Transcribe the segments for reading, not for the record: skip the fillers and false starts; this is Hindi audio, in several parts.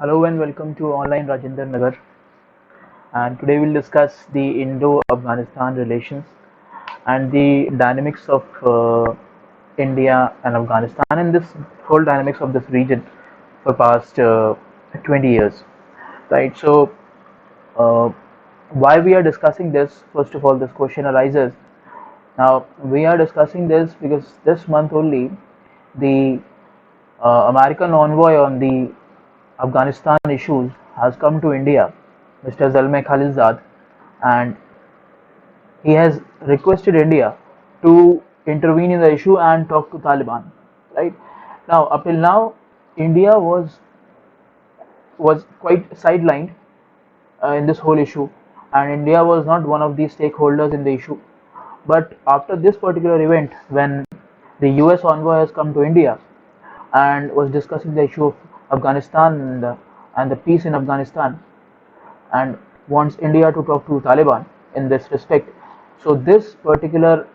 Hello and welcome to Online Rajendra Nagar. And today we'll discuss the Indo-Afghanistan relations and the dynamics of India and Afghanistan and this whole dynamics of this region for past 20 years. Right. So uh, why we are discussing this? First of all, this question arises. Now we are discussing this because this month only the American envoy on the Afghanistan issues has come to India, Mr. Zalmay Khalilzad, and he has requested India to intervene in the issue and talk to Taliban. Right now, up till now, India was quite sidelined in this whole issue, and India was not one of the stakeholders in the issue. But after this particular event, when the US envoy has come to India and was discussing the issue of Afghanistan and the peace in Afghanistan, and wants India to talk to Taliban in this respect. So this particular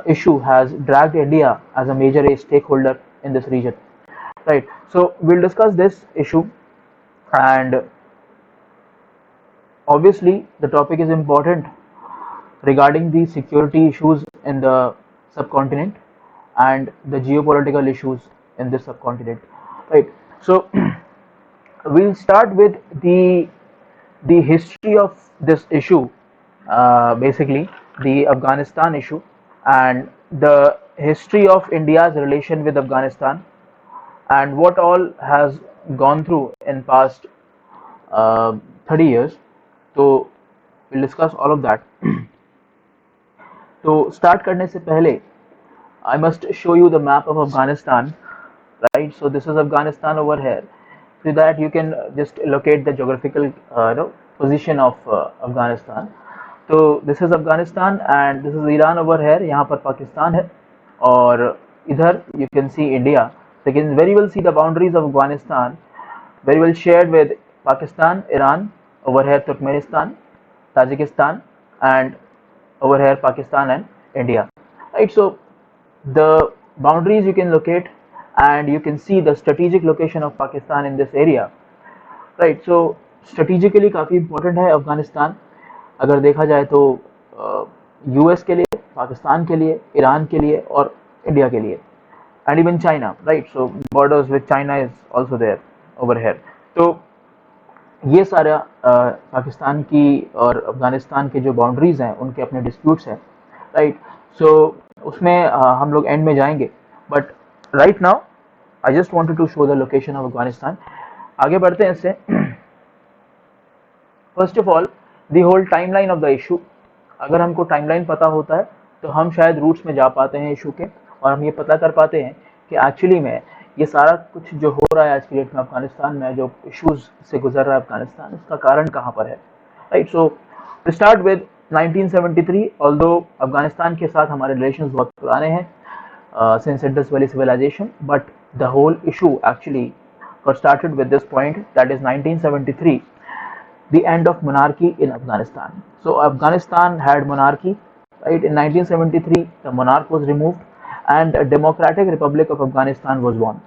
issue has dragged India as a major stakeholder in this region. Right. So we'll discuss this issue, and obviously the topic is important regarding the security issues in the subcontinent and the geopolitical issues in this subcontinent. Right. So we'll start with the history of this issue, basically the Afghanistan issue and the history of India's relation with Afghanistan and what all has gone through in past 30 years. So we'll discuss all of that. तो start करने से पहले I must show you the map of Afghanistan, right? So this is Afghanistan over here. So that you can just locate the geographical position of Afghanistan. So this is Afghanistan and this is Iran over here. यहाँ पर पाकिस्तान है और इधर you can see India. So you can very well see the boundaries of Afghanistan, very well shared with Pakistan, Iran, over here Turkmenistan, Tajikistan, and over here Pakistan and India. Right. So the boundaries you can locate and you can see the strategic location of Pakistan in this area. Right. So strategically काफ़ी important है अफगानिस्तान अगर देखा जाए तो यूएस के लिए, पाकिस्तान के लिए, ईरान के लिए और इंडिया के लिए and even China, right? So borders with China is also there over here. तो ये सारा पाकिस्तान की और अफगानिस्तान के जो बाउंड्रीज हैं उनके अपने डिस्प्यूट्स हैं, राइट? सो उसमें हम लोग एंड में जाएंगे, but right now I just wanted to show the location of Afghanistan. आगे बढ़ते हैं इससे. First of all the whole timeline of the issue. अगर हमको टाइमलाइन पता होता है तो हम शायद रूट्स में जा पाते हैं इशू के और हम ये पता कर पाते हैं कि एक्चुअली में ये सारा कुछ जो हो रहा है आज की डेट में अफगानिस्तान में, जो इश्यूज से गुजर रहा है अफगानिस्तान, उसका कारण कहाँ पर है, right? So we start with 1973. Although Afghanistan के साथ हमारे रिलेशंस बहुत पुराने हैं since Indus valley civilisation, but the whole issue actually got started with this point, that is 1973, the end of monarchy in Afghanistan. So Afghanistan had monarchy, right? In 1973 the monarch was removed and a democratic republic of Afghanistan was born,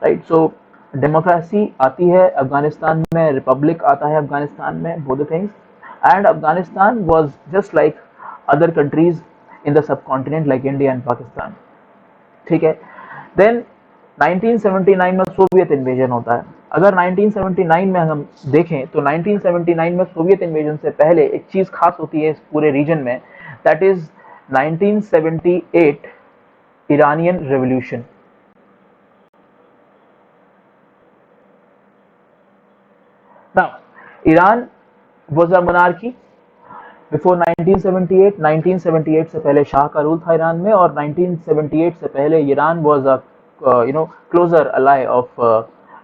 right? So democracy आती है अफगानिस्तान में, republic आता है अफगानिस्तान में, both the things. And Afghanistan was just like other countries in the subcontinent like India and Pakistan, ठीक है? Then 1979 में सोवियत इन्वेजन होता है. अगर 1979 में हम देखें तो 1979 में सोवियत इन्वेजन से पहले एक चीज खास होती है इस पूरे रीजन में, that is 1978 Iranian Revolution. Now, Iran was a monarchy before 1978. 1978 से पहले शाह का रूल था ईरान में, और 1978 से पहले Iran was a closer ally of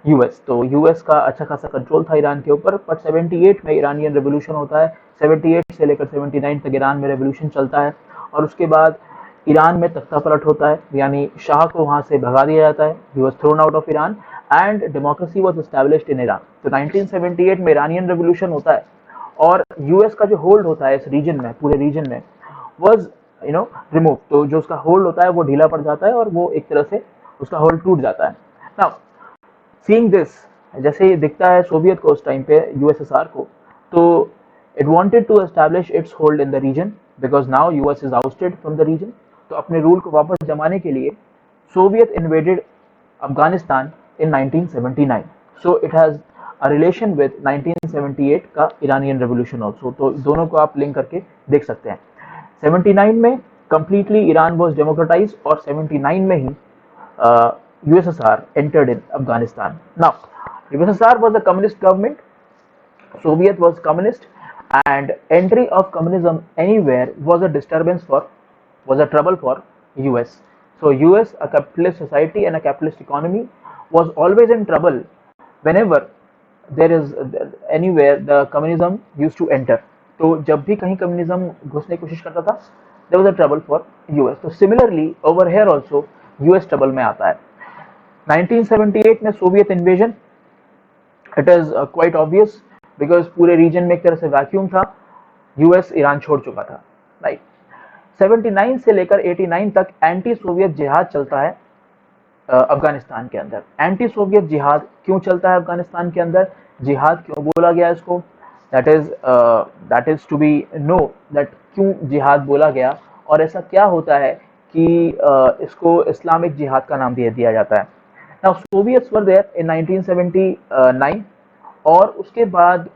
US. तो यूएस का अच्छा खासा कंट्रोल था ईरान के ऊपर. बट 78 में ईरानियन रेवोल्यूशन होता है. 78 से लेकर 79 तक ईरान में रेवोल्यूशन चलता है और उसके बाद ईरान में तख्ता पलट होता है, यानी शाह को वहां से भगा दिया जाता है. He was thrown out of Iran and democracy was established in Iran. तो 1978 में ईरानियन रेवोल्यूशन होता है और यूएस का जो होल्ड होता है इस रीजन में, पूरे रीजन में, वाज रिमूव. तो जो उसका होल्ड होता है वो ढीला पड़ जाता है और वो एक तरह से उसका होल्ड टूट जाता है. नाउ seeing this, जैसे ही दिखता है सोवियत को उस टाइम पे यूएसएसआर को, तो it wanted to establish its hold in the region because now US is ousted from the region. तो अपने रूल को वापस जमाने के लिए Soviet invaded Afghanistan in 1979। So it has a relation with 1978 का ईरानियन रेवोल्यूशन ऑल्सो। तो दोनों को आप लिंक करके देख सकते हैं। 79 में कंप्लीटली ईरान वॉज डेमोक्रेटाइज और 79 में ही USSR entered in Afghanistan. Now, USSR was a communist government, Soviet was communist, and entry of communism anywhere was a disturbance for, was a trouble for US. So US, a capitalist society and a capitalist economy, was always in trouble whenever there is anywhere the communism used to enter. तो जब भी कहीं कम्युनिज्म घुसने की कोशिश करता था, there was a trouble for US. तो similarly over here also US trouble में आता है। 1978 में Soviet invasion, it is quite obvious because पूरे रीजन में एक तरह से वैक्यूम था, यूएस ईरान छोड़ चुका था, राइट। 79 से लेकर 89 तक एंटी सोवियत जिहाद चलता है अफगानिस्तान के अंदर। एंटी सोवियत जिहाद क्यों चलता है अफगानिस्तान के अंदर, जिहाद क्यों बोला गया इसको, that is to be no that क्यों जिहाद बोला गया और ऐसा क्या होता है कि इसको इस्लामिक जिहाद का नाम दिया जाता है। Now Soviets were there in 1979 और उसके बाद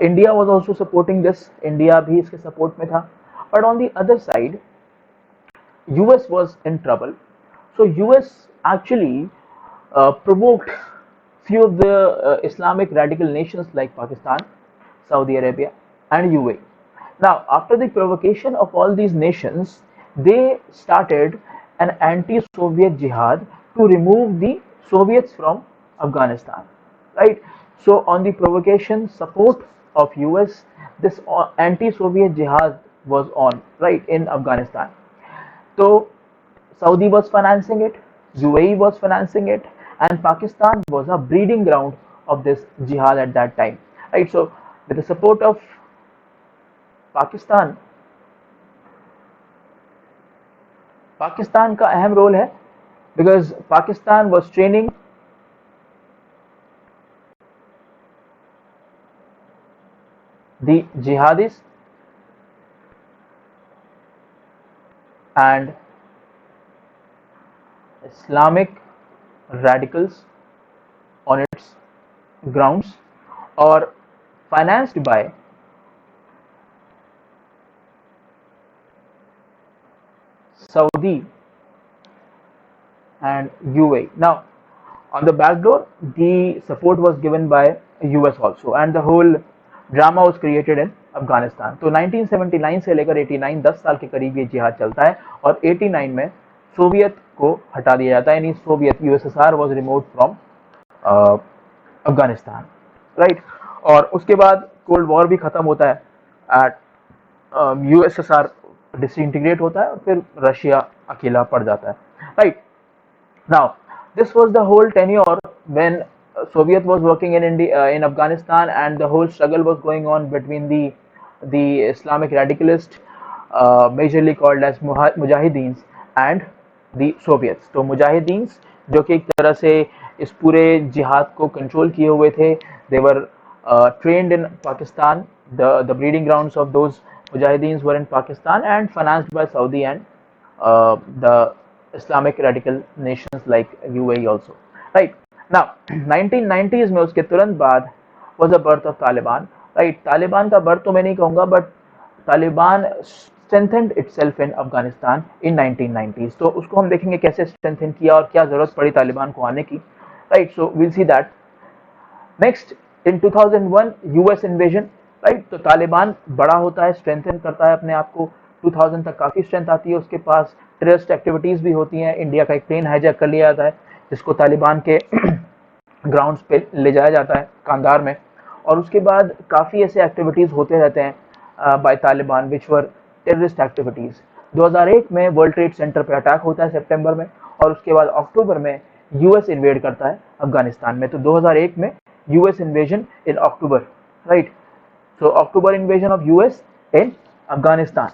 India was also supporting this, India भी इसके सपोर्ट में था। But on the other side US was in trouble, so US actually provoked few of the Islamic radical nations like Pakistan, Saudi Arabia and UAE. Now after the provocation of all these nations, they started an anti-Soviet jihad to remove the Soviets from Afghanistan, right? So on the provocation support of US, this anti-Soviet jihad was on, right, in Afghanistan. So Saudi was financing it, UAE was financing it, and Pakistan was a breeding ground of this jihad at that time, right? So with the support of Pakistan, Pakistan का अहम रोल है because Pakistan was training the jihadis and Islamic radicals on its grounds or financed by Saudi and UAE. Now on the back door the support was given by US also and the whole drama was created in Afghanistan. तो 1979 से लेकर 89 10 साल के करीब ये जिहाद चलता है और 89 में सोवियत को हटा दिया जाता है, यानी Soviet USSR was removed from Afghanistan, right. और उसके बाद कोल्ड वॉर भी खत्म होता है एट USSR डिसइंटीग्रेट होता है और फिर रशिया अकेला पड़ जाता है, right. Now this was the whole tenure when Soviet was working in India, in Afghanistan, and the whole struggle was going on between the Islamic radicalists, majorly called as Mujahideens, and the Soviets. तो Mujahideens जो कि एक तरह से इस पूरे जिहाद को कंट्रोल किए हुए थे, they were trained in Pakistan. The breeding grounds of those Mujahideens were in Pakistan and financed by Saudi and the Islamic radical nations like UAE also, right. Now 1990s में उसके तुरंत बाद was the birth of Taliban, right. Taliban का birth तो मैं नहीं कहूँगा but Taliban strengthened itself in Afghanistan in 1990s. तो उसको हम देखेंगे कैसे strengthen किया और क्या जरूरत पड़ी तालिबान को आने की, right. So we'll see that. Next in 2001 US invasion, right. तो तालिबान बड़ा होता है, strengthen करता है अपने आप को, 2000 तक काफ़ी स्ट्रेंथ आती है, उसके पास टेररिस्ट एक्टिविटीज़ भी होती हैं, इंडिया का एक प्लेन हाईजैक कर लिया जाता है जिसको तालिबान के ग्राउंड्स पे ले जाया जाता है कांदार में, और उसके बाद काफ़ी ऐसे एक्टिविटीज़ होते रहते हैं बाय तालिबान विच वर टेररिस्ट एक्टिविटीज़। 2001 में वर्ल्ड ट्रेड सेंटर पे अटैक होता है सितंबर में, और उसके बाद अक्टूबर में यूएस इन्वेड करता है अफगानिस्तान में। तो 2001 में US invasion in October, right. So October invasion of US in Afghanistan.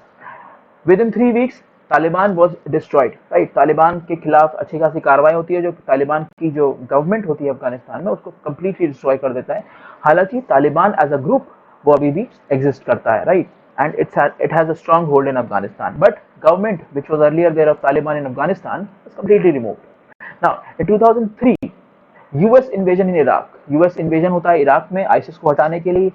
Within 3 weeks Taliban was destroyed, right. Taliban के खिलाफ अच्छी खासी कार्रवाई होती है, जो तालिबान की जो गवर्नमेंट होती है अफगानिस्तान में, उसको कंप्लीटली डिस्ट्रॉय कर देता है। हालांकि तालिबान एज अ ग्रुप वो अभी भी एग्जिस्ट करता है, right, and it has a strong hold in Afghanistan, but government which was earlier there of Taliban in Afghanistan was completely removed. Now in 2003 US invasion in Iraq, US invasion होता है इराक में आईसिस को हटाने के लिए,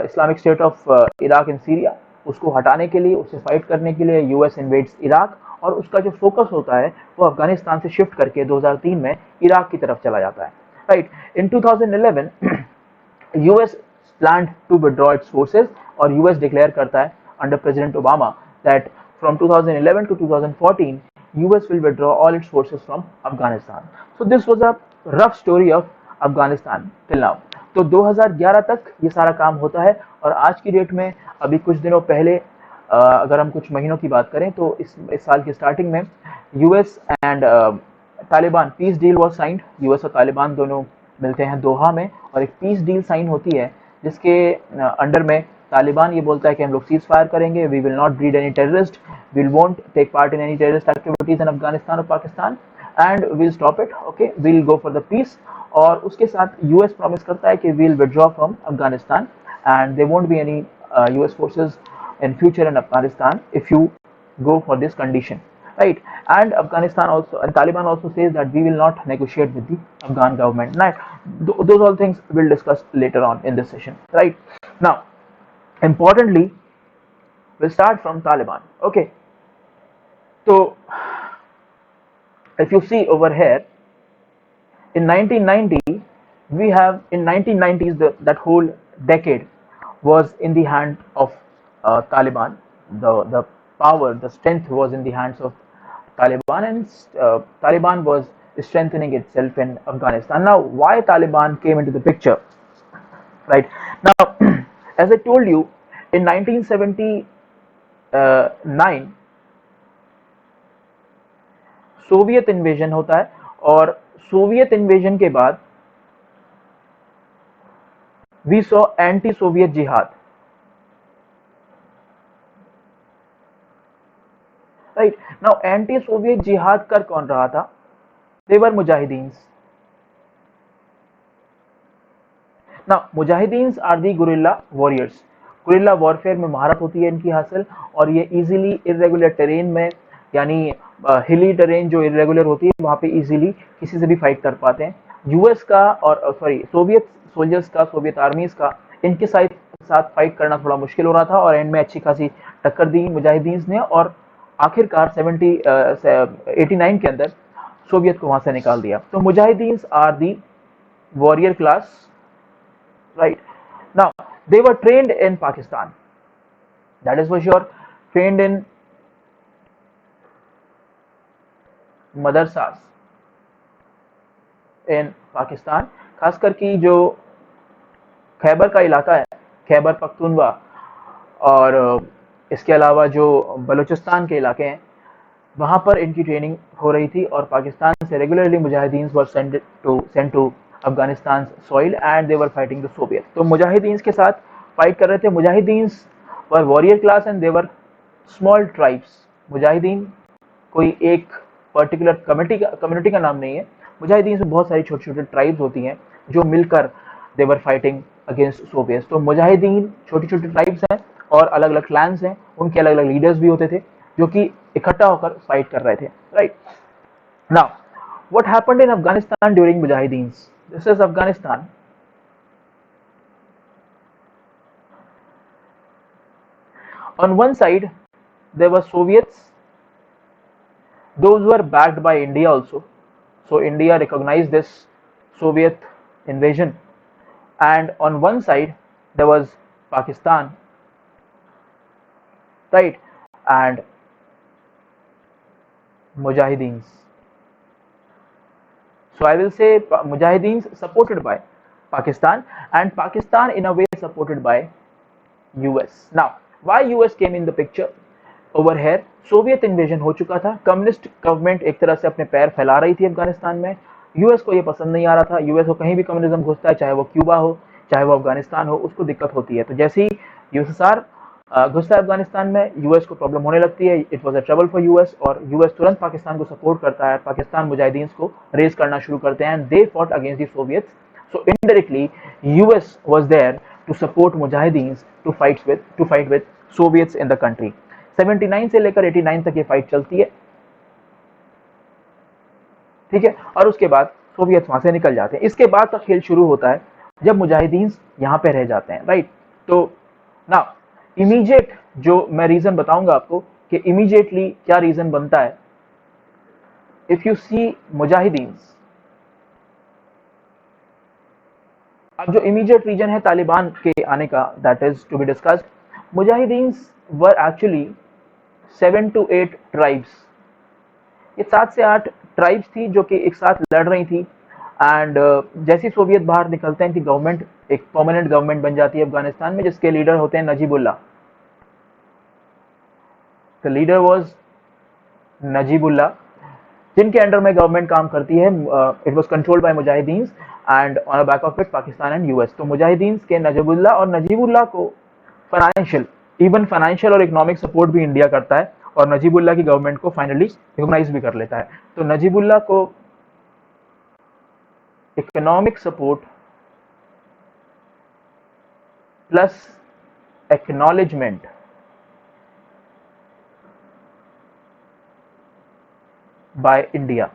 Islamic state of Iraq in Syria, उसको हटाने के लिए, उससे फाइट करने के लिए यूएस इन्वेड्स इराक, और उसका जो फोकस होता है वो अफगानिस्तान से शिफ्ट करके 2003 में इराक की तरफ चला जाता है, right. In 2011 US planned to withdraw its forces, और यूएस डिक्लेयर करता है under president Obama that from 2011 to 2014 US will withdraw all its forces from Afghanistan. So this was a rough story of Afghanistan till now. तो 2011 तक ये सारा काम होता है, और आज की डेट में अभी कुछ दिनों पहले अगर हम कुछ महीनों की बात करें तो इस साल की स्टार्टिंग में US and Taliban peace deal was signed. US और तालिबान दोनों मिलते हैं दोहा में, और एक पीस डील साइन होती है जिसके अंडर में तालिबान ये बोलता है कि हम लोग सीज फायर करेंगे, we will not breed any terrorist, we won't take part in any terrorist activities in Afghanistan और Pakistan, and we'll stop it, okay, we'll go for the peace. और उसके साथ यूएस प्रॉमिस करता है कि we'll withdraw from Afghanistan and they won't be any US forces in future in Afghanistan if you go for this condition, right? And Afghanistan also, and Taliban also says that we will not negotiate with the Afghan government. Right? Those all things we'll discuss later on in this session, right? Now, importantly, we'll start from Taliban. Okay. So, if you see over here, in 1990, we have in 1990s that whole decade was in the hand of Taliban. The power, the strength was in the hands of Taliban, and Taliban was strengthening itself in Afghanistan. Now, why Taliban came into the picture? Right now, as I told you, in 1979 Soviet invasion होता है, और सोवियत इन्वेजन के बाद we saw anti Soviet jihad, right. Now anti Soviet jihad कर कौन रहा था? They were mujahideens. Now mujahideens are the guerrilla warriors. Guerrilla warfare में महारत होती है इनकी हासिल, और ये इजीली इरेगुलर टेरेन में, यानी हिली टेरेन जो इरेगुलर होती है वहां पे इजीली किसी से भी फाइट कर पाते हैं। यूएस का और सॉरी सोवियत सोल्जर्स का, सोवियत आर्मीज का इनके साथ फाइट करना थोड़ा मुश्किल हो रहा था, और एंड में अच्छी खासी टक्कर दी मुजाहिदीन्स ने, और आखिरकार 89 के अंदर सोवियत को वहां से निकाल दिया। तो mujahideens are the warrior class, right? Now they were trained in Pakistan, that is for sure, trained in madrasas in Pakistan, खासकर की जो खैबर का इलाका है, खैबर पख्तूनवा, और इसके अलावा जो बलूचिस्तान के इलाके हैं वहां पर इनकी ट्रेनिंग हो रही थी, और पाकिस्तान से regularly mujahideens were sent to Afghanistan soil and they were fighting the Soviet. तो मुजाहिदीन्स के साथ फाइट कर रहे थे। Mujahideens were warrior class and they were small tribes. Mujahideen कोई एक पर्टिकुलर कम्युनिटी का नाम नहीं है। मुजाहिदीन में बहुत सारी छोटी छोटी ट्राइब्स होती हैं जो मिलकर दे वर फाइटिंग अगेंस्ट सोवियत। तो मुजाहिदीन छोटी छोटी ट्राइब्स हैं और अलग अलग क्लैंस हैं, उनके अलग अलग लीडर्स भी होते थे जो कि इकट्ठा होकर फाइट कर रहे थे, right. Now what happened in Afghanistan during mujahideens? This is Afghanistan. On one side there were Soviets, those were backed by India also, so India recognized this Soviet invasion, and on one side there was Pakistan, right, and Mujahideens. So I will say Mujahideens supported by Pakistan, and Pakistan in a way supported by US. Now why US came in the picture over here? Soviet invasion हो चुका था, कम्युनिस्ट गवर्नमेंट एक तरह से अपने पैर फैला रही थी अफगानिस्तान में। यूएस को ये पसंद नहीं आ रहा था। यूएस को कहीं भी कम्युनिज्म घुसता है, चाहे वो क्यूबा हो चाहे वो अफगानिस्तान हो, उसको दिक्कत होती है। तो जैसे ही यूएसएसआर घुसता है अफगानिस्तान में, यूएस को प्रॉब्लम होने लगती है, it was a trouble for US, और यूएस तुरंत पाकिस्तान को सपोर्ट करता है, पाकिस्तान मुजाहिदीन को रेज करना शुरू करते हैं, and they fought against the Soviets. So indirectly US was there to support मुजाहिदीन to fight with Soviets in the country. 79 से लेकर 89 तक ये फाइट चलती है, ठीक है, और उसके बाद सोवियत वहां से निकल जाते हैं. इसके बाद का खेल शुरू होता है जब मुजाहिदीन यहाँ पे रह जाते हैं, राइट. तो ना इमीडिएट जो मैं रीजन बताऊंगा आपको कि इमीडिएटली क्या रीजन बनता है. इफ यू सी मुजाहिदीन, अब जो इमीडिएट रीजन है तालिबान के आने का, that is to be discussed. मुजाहिदीन वर एक्चुअली 7 to 8 ट्राइब्स. ये 7 से 8 ट्राइब्स थी जो कि एक साथ लड़ रही थी, एंड जैसे सोवियत बाहर निकलते हैं, इनकी गवर्नमेंट एक परमानेंट गवर्नमेंट बन जाती है अफगानिस्तान में, जिसके लीडर होते हैं Najibullah. The leader was Najibullah, जिनके अंडर में गवर्नमेंट काम करती है. It was controlled by Mujahideen and on the back of it Pakistan and US. तो मुजाहिदीन के नजीबुल्ला और नजीबुल्ला को फाइनेंशियल और इकोनॉमिक सपोर्ट भी इंडिया करता है, और नजीबुल्ला की गवर्नमेंट को फाइनली रिकॉग्नाइज भी कर लेता है. तो नजीबुल्ला को economic support plus acknowledgement by India.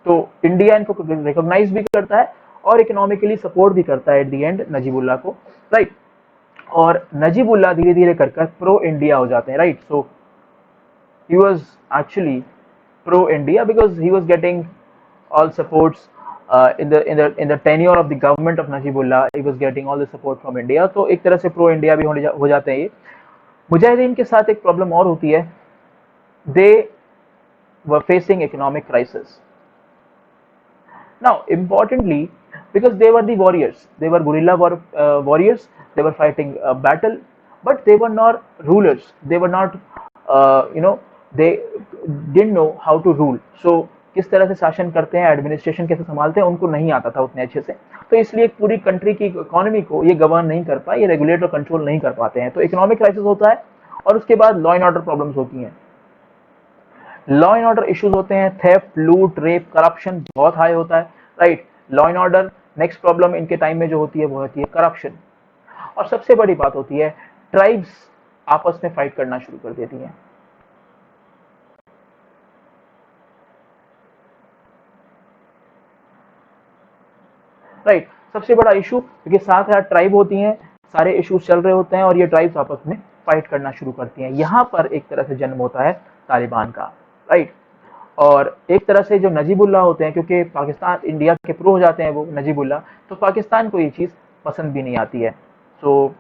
तो इंडिया इनको रिकॉग्नाइज भी करता है और इकोनॉमिकली सपोर्ट भी करता है एट द एंड नजीबुल्ला को, राइट. और नजीबुल्ला धीरे धीरे कर प्रो इंडिया हो जाते हैं, right. So he was actually pro India because he was getting all supports in the tenure of the government of Najibullah. He was getting all the support from India. तो एक तरह से pro India भी हो जाते हैं ये. मुजाहिदीन के साथ एक प्रॉब्लम और होती है. they were facing economic crisis. Now importantly, because they were the warriors, they were guerrilla warriors, they were fighting a battle, but they were not rulers, they were not they didn't know how to rule. So किस तरह से शासन करते हैं, एडमिनिस्ट्रेशन कैसे संभालते हैं, उनको नहीं आता था उतने अच्छे से. तो इसलिए पूरी कंट्री की इकोनॉमी को ये गवर्न नहीं कर पाए, ये रेगुलेट और कंट्रोल नहीं कर पाते हैं. तो इकोनॉमिक क्राइसिस होता है, और उसके बाद लॉ एंड ऑर्डर प्रॉब्लम्स होती हैं. लॉ एंड ऑर्डर इश्यूज होते हैं, थेफ्ट, लूट, रेप, करप्शन बहुत हाई होता है, right. Law and order. Next problem इनके टाइम में जो होती है वो होती है करप्शन. और सबसे बड़ी बात होती है ट्राइब्स आपस में फाइट करना शुरू कर देती हैं. राइट. सबसे बड़ा इशू, क्योंकि 7 ट्राइब होती हैं, सारे इश्यूज चल रहे होते हैं और ये ट्राइब्स आपस में फाइट करना शुरू करती हैं. यहां पर एक तरह से जन्म होता है तालिबान का, राइट. और एक तरह से जो नजीबुल्ला होते हैं, क्योंकि पाकिस्तान इंडिया के प्रो हो जाते हैं वो नजीबुल्ला, तो पाकिस्तान को ये चीज पसंद भी नहीं आती है. तो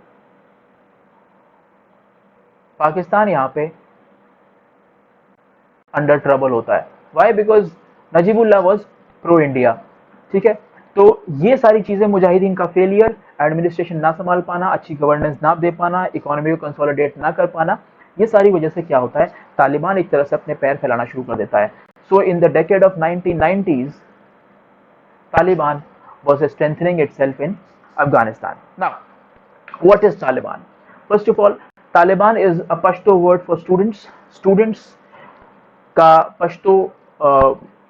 पाकिस्तान यहाँ पे अंडर ट्रबल होता है. Why? Because Najibullah was pro India, ठीक है. तो ये सारी चीजें, मुजाहिदीन का फेलियर, एडमिनिस्ट्रेशन ना संभाल पाना, अच्छी गवर्नेंस ना दे पाना, इकोनॉमी को कंसोलिडेट ना कर पाना, ये सारी वजह से क्या होता है, तालिबान एक तरह से अपने पैर फैलाना शुरू कर देता है. So in the decade of 1990s Taliban was strengthening itself in Afghanistan. Now, what is Taliban? First of all, Taliban is a Pashto word for students. Students का पश्तो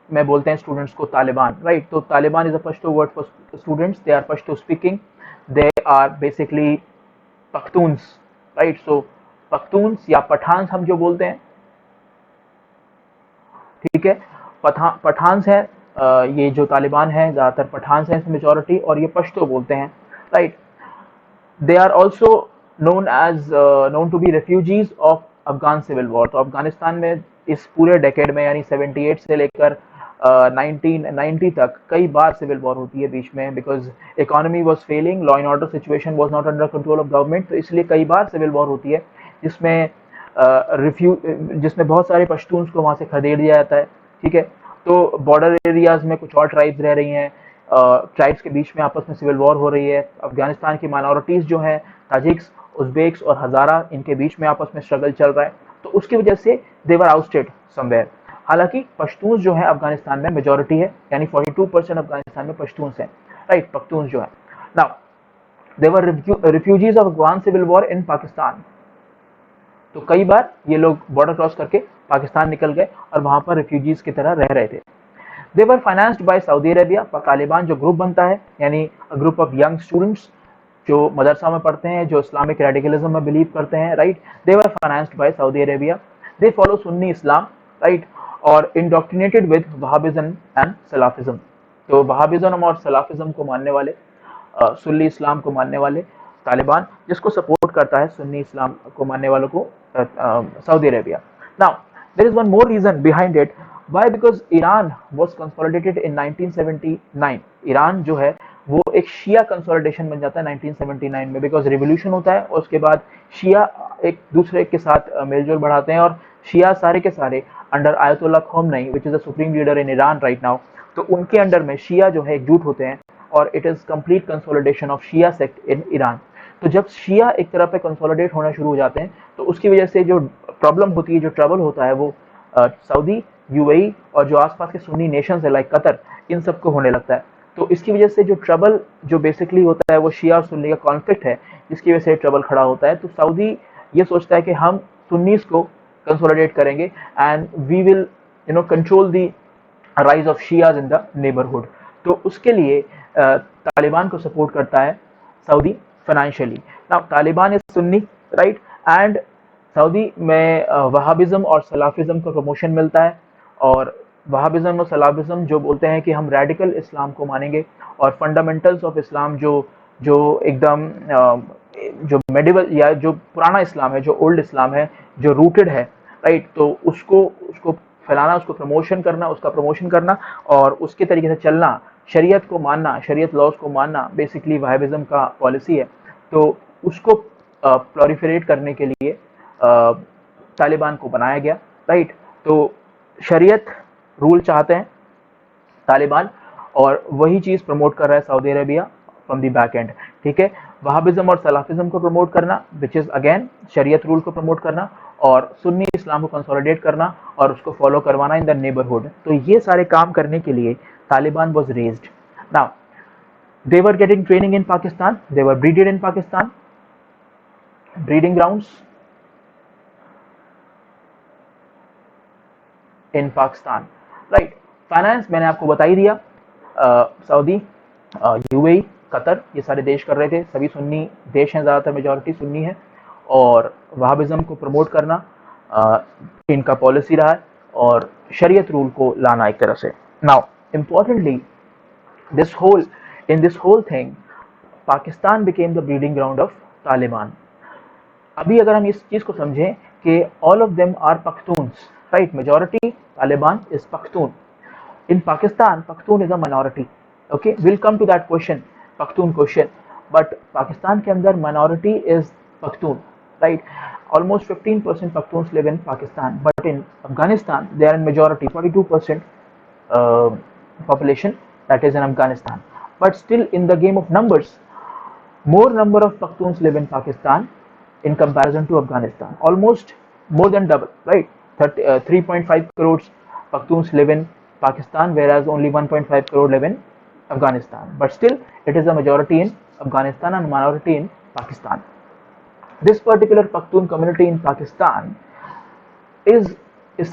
में बोलते हैं स्टूडेंट्स को तालिबान, राइट. तो Taliban is a Pashto word for students. They are Pashto speaking, they are basically Pakhtuns, right. So Pakhtuns या पठान्स हम जो बोलते हैं, ठीक है. पठान्स है, ये जो तालिबान है ज़्यादातर पठान्स हैं मेजॉरिटी, और ये पश्तो बोलते हैं, right. They are also known to be refugees of Afghan civil war. तो अफगानिस्तान में इस पूरे डेकेड में, यानी 78 से लेकर 1990 तक कई बार सिविल वॉर होती है बीच में, because economy was failing, law and order situation was not under control of government. तो इसलिए कई बार सिविल वॉर होती है जिसमें जिसमें बहुत सारे पश्तून्स को वहाँ से खदेड़ दिया जाता है, ठीक है. तो बॉर्डर एरियाज में कुछ और ट्राइब्स रह रही हैं, ट्राइब्स के बीच में आपस में सिविल वॉर हो रही है. अफगानिस्तान की माइनॉरिटीज़ जो हैं, ताजिक्स, उज़्बेक्स और हज़ारा, इनके बीच में आपस में स्ट्रगल चल रहा है. तो उसकी वजह से दे वर आउटस्टेड समवेयर. हालांकि पश्तून्स जो है अफगानिस्तान में मेजॉरिटी है, यानी 42% अफगानिस्तान में पश्तून्स हैं, राइट. पख्तून्स जो है. Now they were refugees of Afghan civil war in Pakistan. तो कई बार ये लोग बॉर्डर क्रॉस करके पाकिस्तान निकल गए और वहां पर रिफ्यूजीज की तरह रह रहे थे। They were financed by Saudi Arabia. Taliban जो ग्रुप बनता है, यानी ग्रुप ऑफ यंग स्टूडेंट्स जो मदरसा में पढ़ते हैं, जो इस्लामिक रेडिकलिज्म में बिलीव करते हैं, right, they were financed by Saudi Arabia. They follow Sunni Islam, right, और इंडोक्ट्रिनेटेड विद वहाबिज्म एंड सलाफिज्म। तो वहाबिज्म और सलाफिज्म को मानने वाले, सुन्नी इस्लाम को मानने वाले तालिबान, जिसको सपोर्ट करता है सुन्नी इस्लाम को मानने वालों को Saudi Arabia. Now there is one more reason behind it. Why? Because Iran was consolidated in 1979। Iran जो है वो एक शिया कंसोलिडेशन बन जाता है 1979 में, बिकॉज रिवोल्यूशन होता है और उसके बाद शिया एक दूसरे के साथ मेलजोल बढ़ाते हैं, और शिया सारे के सारे under Ayatollah Khomeini, which is the supreme leader in Iran right now, तो उनके अंडर में शिया जो है एकजुट होते हैं, और it is complete consolidation of Shia sect in Iran. तो जब शिया एक तरह पे कंसोलिडेट होना शुरू हो जाते हैं, तो उसकी वजह से जो प्रॉब्लम होती है, जो ट्रबल होता है, वो सऊदी, यूएई और जो आसपास के सुन्नी नेशंस है लाइक कतर, इन सबको होने लगता है। तो इसकी वजह से जो ट्रबल जो बेसिकली होता है वो शिया और सुन्नी का कॉन्फ्लिक्ट है, जिसकी वजह से ट्रबल खड़ा होता है। तो सऊदी ये सोचता है कि हम सुन्नीस को कंसोलिडेट करेंगे and we will control the rise of Shias in the neighbourhood. तो उसके लिए तालिबान को सपोर्ट करता है Saudi financially. Now Taliban is Sunni, right, and Saudi में वहाबिज्म और सलाफिज्म को प्रमोशन मिलता है, और वहाबिज्म और सलाफिज्म जो बोलते हैं कि हम रेडिकल इस्लाम को मानेंगे, और फंडामेंटल्स ऑफ इस्लाम जो जो एकदम जो मेडिवल या जो पुराना इस्लाम है, जो ओल्ड इस्लाम है, जो रूटेड है, राइट, तो उसको उसको फैलाना, उसको प्रमोशन करना, उसका प्रमोशन करना और उसके तरीके से चलना, शरीयत को मानना, शरीयत लॉज को मानना, बेसिकली वहाबिज्म का पॉलिसी है। तो उसको प्लोरिफरेट करने के लिए तालिबान को बनाया गया, राइट। तो शरीयत रूल चाहते हैं तालिबान, और वही चीज प्रमोट कर रहा है Saudi Arabia from the back and, ठीक है। वहाबिज्म और सलाफिज्म को प्रमोट करना, विच इज अगेन शरीयत रूल को प्रमोट करना, और सुन्नी इस्लाम को कंसोलिडेट करना और उसको फॉलो करवाना इन द नेबरहुड। तो ये सारे काम करने के लिए Taliban was raised. Now they were getting training in Pakistan, they were breeded in Pakistan, breeding grounds in Pakistan, right. Finance मैंने आपको बता ही दिया, सऊदी, यूएई, कतर, ये सारे देश कर रहे थे, सभी सुन्नी देश हैं, ज़्यादातर मेजॉरिटी सुन्नी है, और वहाबिज्म को प्रमोट करना इनका पॉलिसी रहा है, और शरीयत रूल को लाना एक तरह से। Now importantly this whole in this whole thing Pakistan became the breeding ground of Taliban. अभी अगर हम इस चीज को समझें कि all of them are Pakhtuns, right, majority Taliban is Pakhtun. In Pakistan Pakhtun is a minority, okay, will come to that question, Pakhtun question. But Pakistan के अंदर minority is Pakhtun, right. Almost 15% Pakhtuns live in Pakistan, but in Afghanistan they are in majority, 42% population that is in Afghanistan. But still in the game of numbers, more number of Pakhtuns live in Pakistan in comparison to Afghanistan. Almost more than double, right? 3.5 crores Pakhtuns live in Pakistan, whereas only 1.5 crore live in Afghanistan. But still, it is a majority in Afghanistan and minority in Pakistan. This particular Pakhtun community in Pakistan is was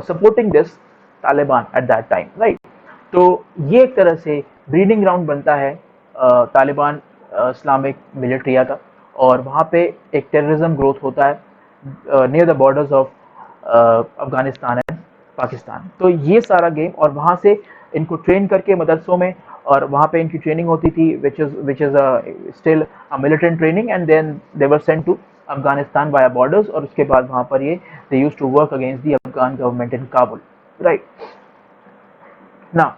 supporting this Taliban at that time, right? तो ये एक तरह से ब्रीडिंग ग्राउंड बनता है तालिबान इस्लामिक मिलिट्रिया का, और वहाँ पे एक टेररिज्म ग्रोथ होता है near the borders of Afghanistan and Pakistan. तो ये सारा गेम, और वहाँ से इनको ट्रेन करके मदरसों में, और वहाँ पे इनकी ट्रेनिंग होती थी which is still a militant training, and then they were sent to Afghanistan via borders, और उसके बाद वहाँ पर ये they used to work against the Afghan government in Kabul, right. Now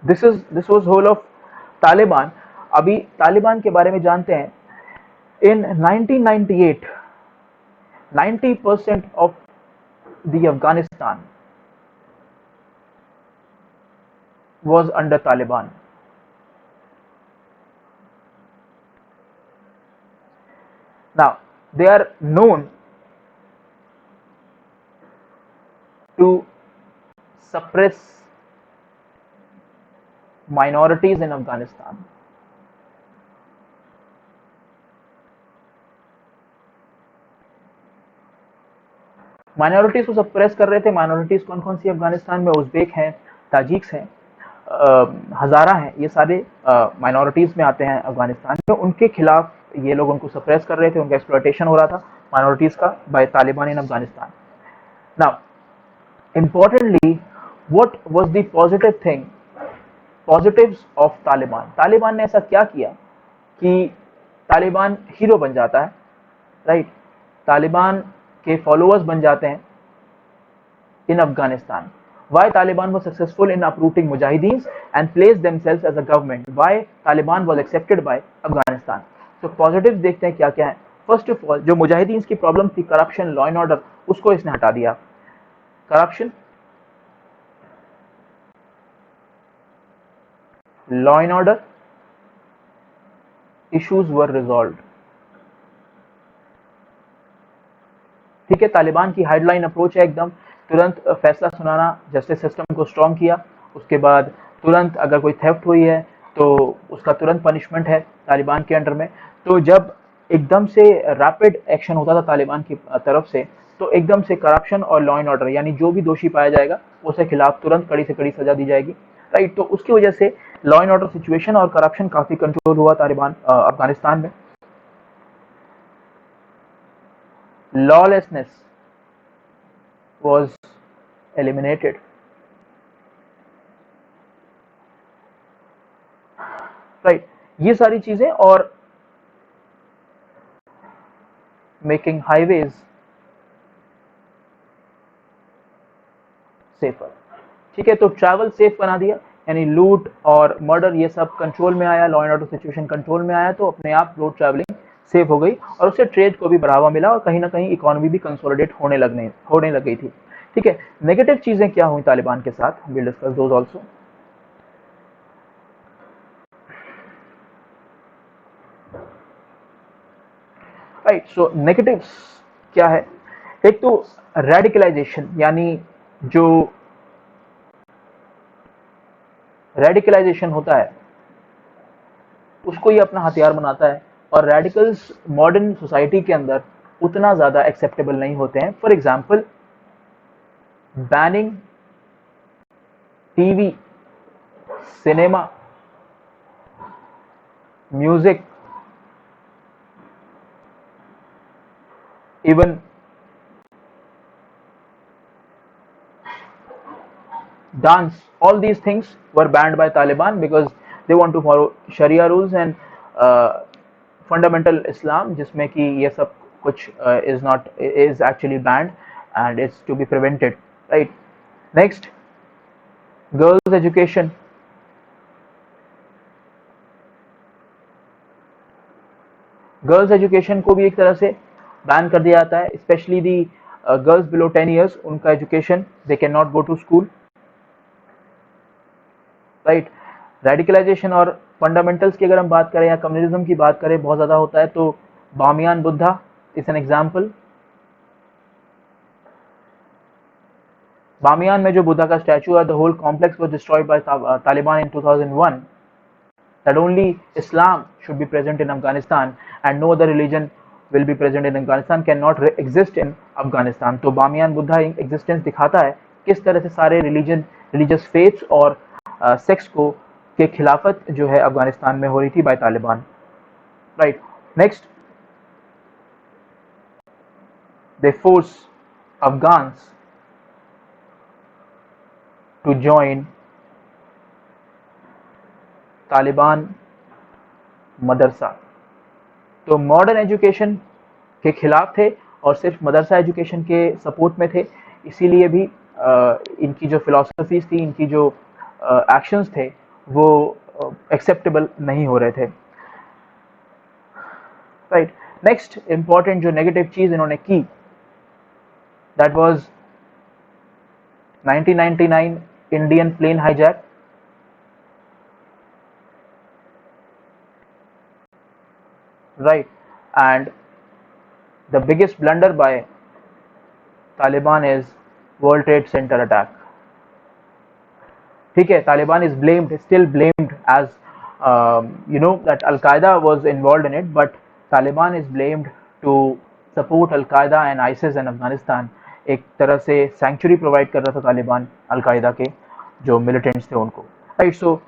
this was whole of Taliban. अभी तालिबान के बारे में जानते हैं। In 1998 90% of the Afghanistan was under Taliban. Now they are known to suppress minorities in Afghanistan. Minorities को सप्रेस कर रहे थे। माइनॉरिटीज कौन कौन सी अफगानिस्तान में? उज़्बेक हैं, ताजिक्स हैं, हज़ारा हैं, ये सारे माइनॉरिटीज में आते हैं अफगानिस्तान में। उनके खिलाफ ये लोग उनको सप्रेस कर रहे थे, उनका एक्सप्लॉयटेशन हो रहा था माइनॉरिटीज का by Taliban in Afghanistan. Now importantly, what was the positive thing, positives of Taliban? Taliban ने ऐसा क्या किया कि तालिबान हीरो बन जाता है, राइट? तालिबान के फॉलोअर्स बन जाते हैं in Afghanistan. Why Taliban was successful in uprooting Mujahideens and placed themselves as a government? Why Taliban was accepted by Afghanistan? So positives देखते हैं क्या क्या है. First of all, जो मुजाहिदीन की प्रॉब्लम थी, करप्शन, लॉ एंड ऑर्डर, उसको इसने हटा दिया. Corruption, law and order issues were resolved. ठीक है, तालिबान की हेडलाइन अप्रोच है एकदम, तुरंत फैसला सुनाना, जस्टिस सिस्टम को स्ट्रॉन्ग किया. उसके बाद तुरंत अगर कोई थेफ्ट हुई है तो उसका तुरंत पनिशमेंट है तालिबान के अंडर में. तो जब एकदम से रैपिड एक्शन होता था तालिबान की तरफ से, तो एकदम से करप्शन और लॉ एंड ऑर्डर, यानी जो भी दोषी पाया जाएगा उसके खिलाफ तुरंत कड़ी से कड़ी सजा दी जाएगी, राइट? तो उसकी वजह से लॉ एंड ऑर्डर सिचुएशन और करप्शन काफी कंट्रोल हुआ तालिबान अफगानिस्तान में. Lawlessness was eliminated. राइट, ये सारी चीजें, और मेकिंग हाईवेज सेफर. ठीक है, तो ट्रैवल सेफ बना दिया, यानी लूट और मर्डर ये सब कंट्रोल में आया, law and order situation control में आया, तो अपने आप रोड ट्रैवलिंग सेफ हो गई और उससे ट्रेड को भी बढ़ावा मिला और कहीं ना कहीं इकोनॉमी भी कंसोलिडेट होने लग गई थी. ठीक है, नेगेटिव चीजें क्या हुई तालिबान के साथ? Will discuss those also. Right, so negatives क्या है? एक तो रेडिकलाइजेशन, यानी जो रेडिकलाइजेशन होता है उसको ये अपना हथियार बनाता है, और रेडिकल्स मॉडर्न सोसाइटी के अंदर उतना ज्यादा एक्सेप्टेबल नहीं होते हैं. For example, banning TV, cinema, music, even dance, all these things were banned by Taliban because they want to follow Sharia rules and fundamental Islam, जिसमें कि ये सब कुछ is actually banned and it's to be prevented, right? Next, girls education. Girls education को भी एक तरह से बैन कर दिया जाता है, specially the girls below 10 years, उनका education, they can not go to school, right? Radicalisation और फंडामेंटल्स की अगर हम बात करें या कम्युनिज्म की बात करें, बहुत ज़्यादा होता है. तो Bamiyan Buddha is an example. Bamiyan में जो बुद्धा का स्टैचू है, the whole complex was destroyed by Taliban in 2001. that only Islam should be present in Afghanistan and no other religion will be present in Afghanistan, cannot exist in Afghanistan. तो बामियान बुद्धा एग्जिस्टेंस दिखाता है किस तरह से सारे रिलीजियस फेथ्स और सेक्स को के खिलाफत जो है अफगानिस्तान में हो रही थी by Taliban, right? Next, they force Afghans to join Taliban मदरसा. तो मॉडर्न एजुकेशन के खिलाफ थे और सिर्फ मदरसा एजुकेशन के सपोर्ट में थे, इसीलिए भी इनकी जो फिलॉसफीज थी, इनकी जो एक्शंस थे, वो एक्सेप्टेबल नहीं हो रहे थे, राइट? नेक्स्ट इंपॉर्टेंट जो नेगेटिव चीज इन्होंने की, that was 1999 Indian plain hijack. Right, and the biggest blunder by Taliban is World Trade Center attack. ठीक है, Taliban is blamed, still blamed as that Al Qaeda was involved in it, but Taliban is blamed to support Al Qaeda and ISIS in Afghanistan. एक तरह से सैंक्चुरी प्रोवाइड कर रहा था तालिबान अलकायदा के जो मिलिटेंट्स थे उनको, right. So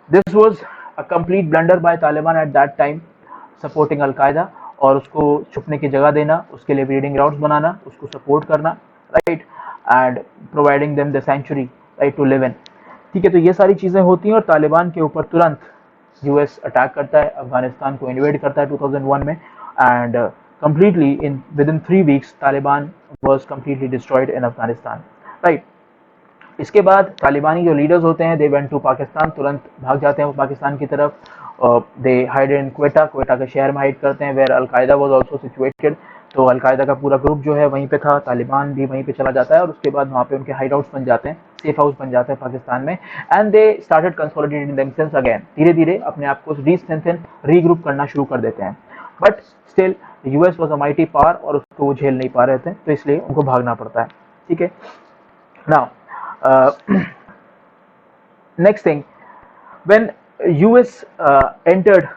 this was a complete blunder by Taliban at that time, supporting Al Qaeda, और उसको छुपने की जगह देना, उसके लिए ब्रीडिंग ग्राउंड्स बनाना, उसको सपोर्ट करना, right, and providing them the sanctuary, right, to live in. ठीक है, तो ये सारी चीज़ें होती हैं और तालिबान के ऊपर तुरंत यूएस अटैक करता है, अफगानिस्तान को इन्वेड करता है 2001 में, and completely in within 3 weeks Taliban was completely destroyed in Afghanistan, right। इसके बाद तालिबानी जो लीडर्स होते हैं दे वेंट टू पाकिस्तान, तुरंत भाग जाते हैं वो पाकिस्तान की तरफ, they hide in Quetta, Quetta के शहर में हाइड करते हैं, where Al Qaeda was also situated. तो अलकायदा का पूरा ग्रुप जो है वहीं पे था, तालिबान भी वहीं पे चला जाता है और उसके बाद वहाँ पे उनके हाइड आउट्स बन जाते हैं, सेफ हाउस बन जाते हैं पाकिस्तान में, and they started consolidating themselves again, धीरे धीरे अपने आप को रीस्ट्रेंथन, रीग्रुप करना शुरू कर देते हैं। But still US was a mighty power और उसको वो झेल नहीं पा रहे थे, तो इसलिए उनको भागना पड़ता है। ठीक है, now next thing, when US entered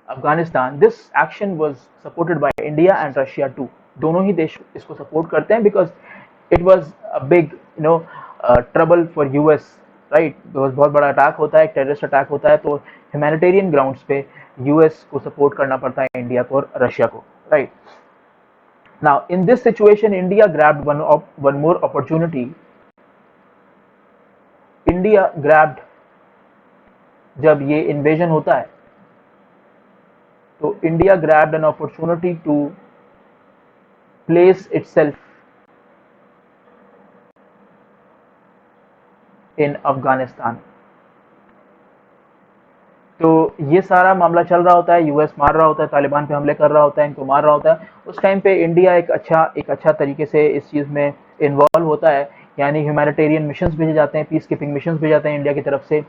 Afghanistan, this action was supported by India and Russia too. दोनों ही देश इसको सपोर्ट करते हैं because it was a big trouble for US, right। बहुत बड़ा अटैक होता है, एक टेररिस्ट अटैक होता है, तो ह्यूमैनिटेरियन ग्राउंड्स पे यूएस को सपोर्ट करना पड़ता है इंडिया को और रशिया को, right. Now in this situation India grabbed one more opportunity. India grabbed, जब ये इन्वेजन होता है तो India grabbed an opportunity to place itself in Afghanistan. तो ये सारा मामला चल रहा होता है, यूएस मार रहा होता है, तालिबान पे हमले कर रहा होता है, इनको मार रहा होता है, उस टाइम पे इंडिया एक अच्छा तरीके से इस चीज़ में इन्वॉल्व होता है, यानी ह्यूमैनिटेरियन मिशंस भेजे जाते हैं, पीस कीपिंग मिशंस भेजे जाते हैं इंडिया की तरफ से,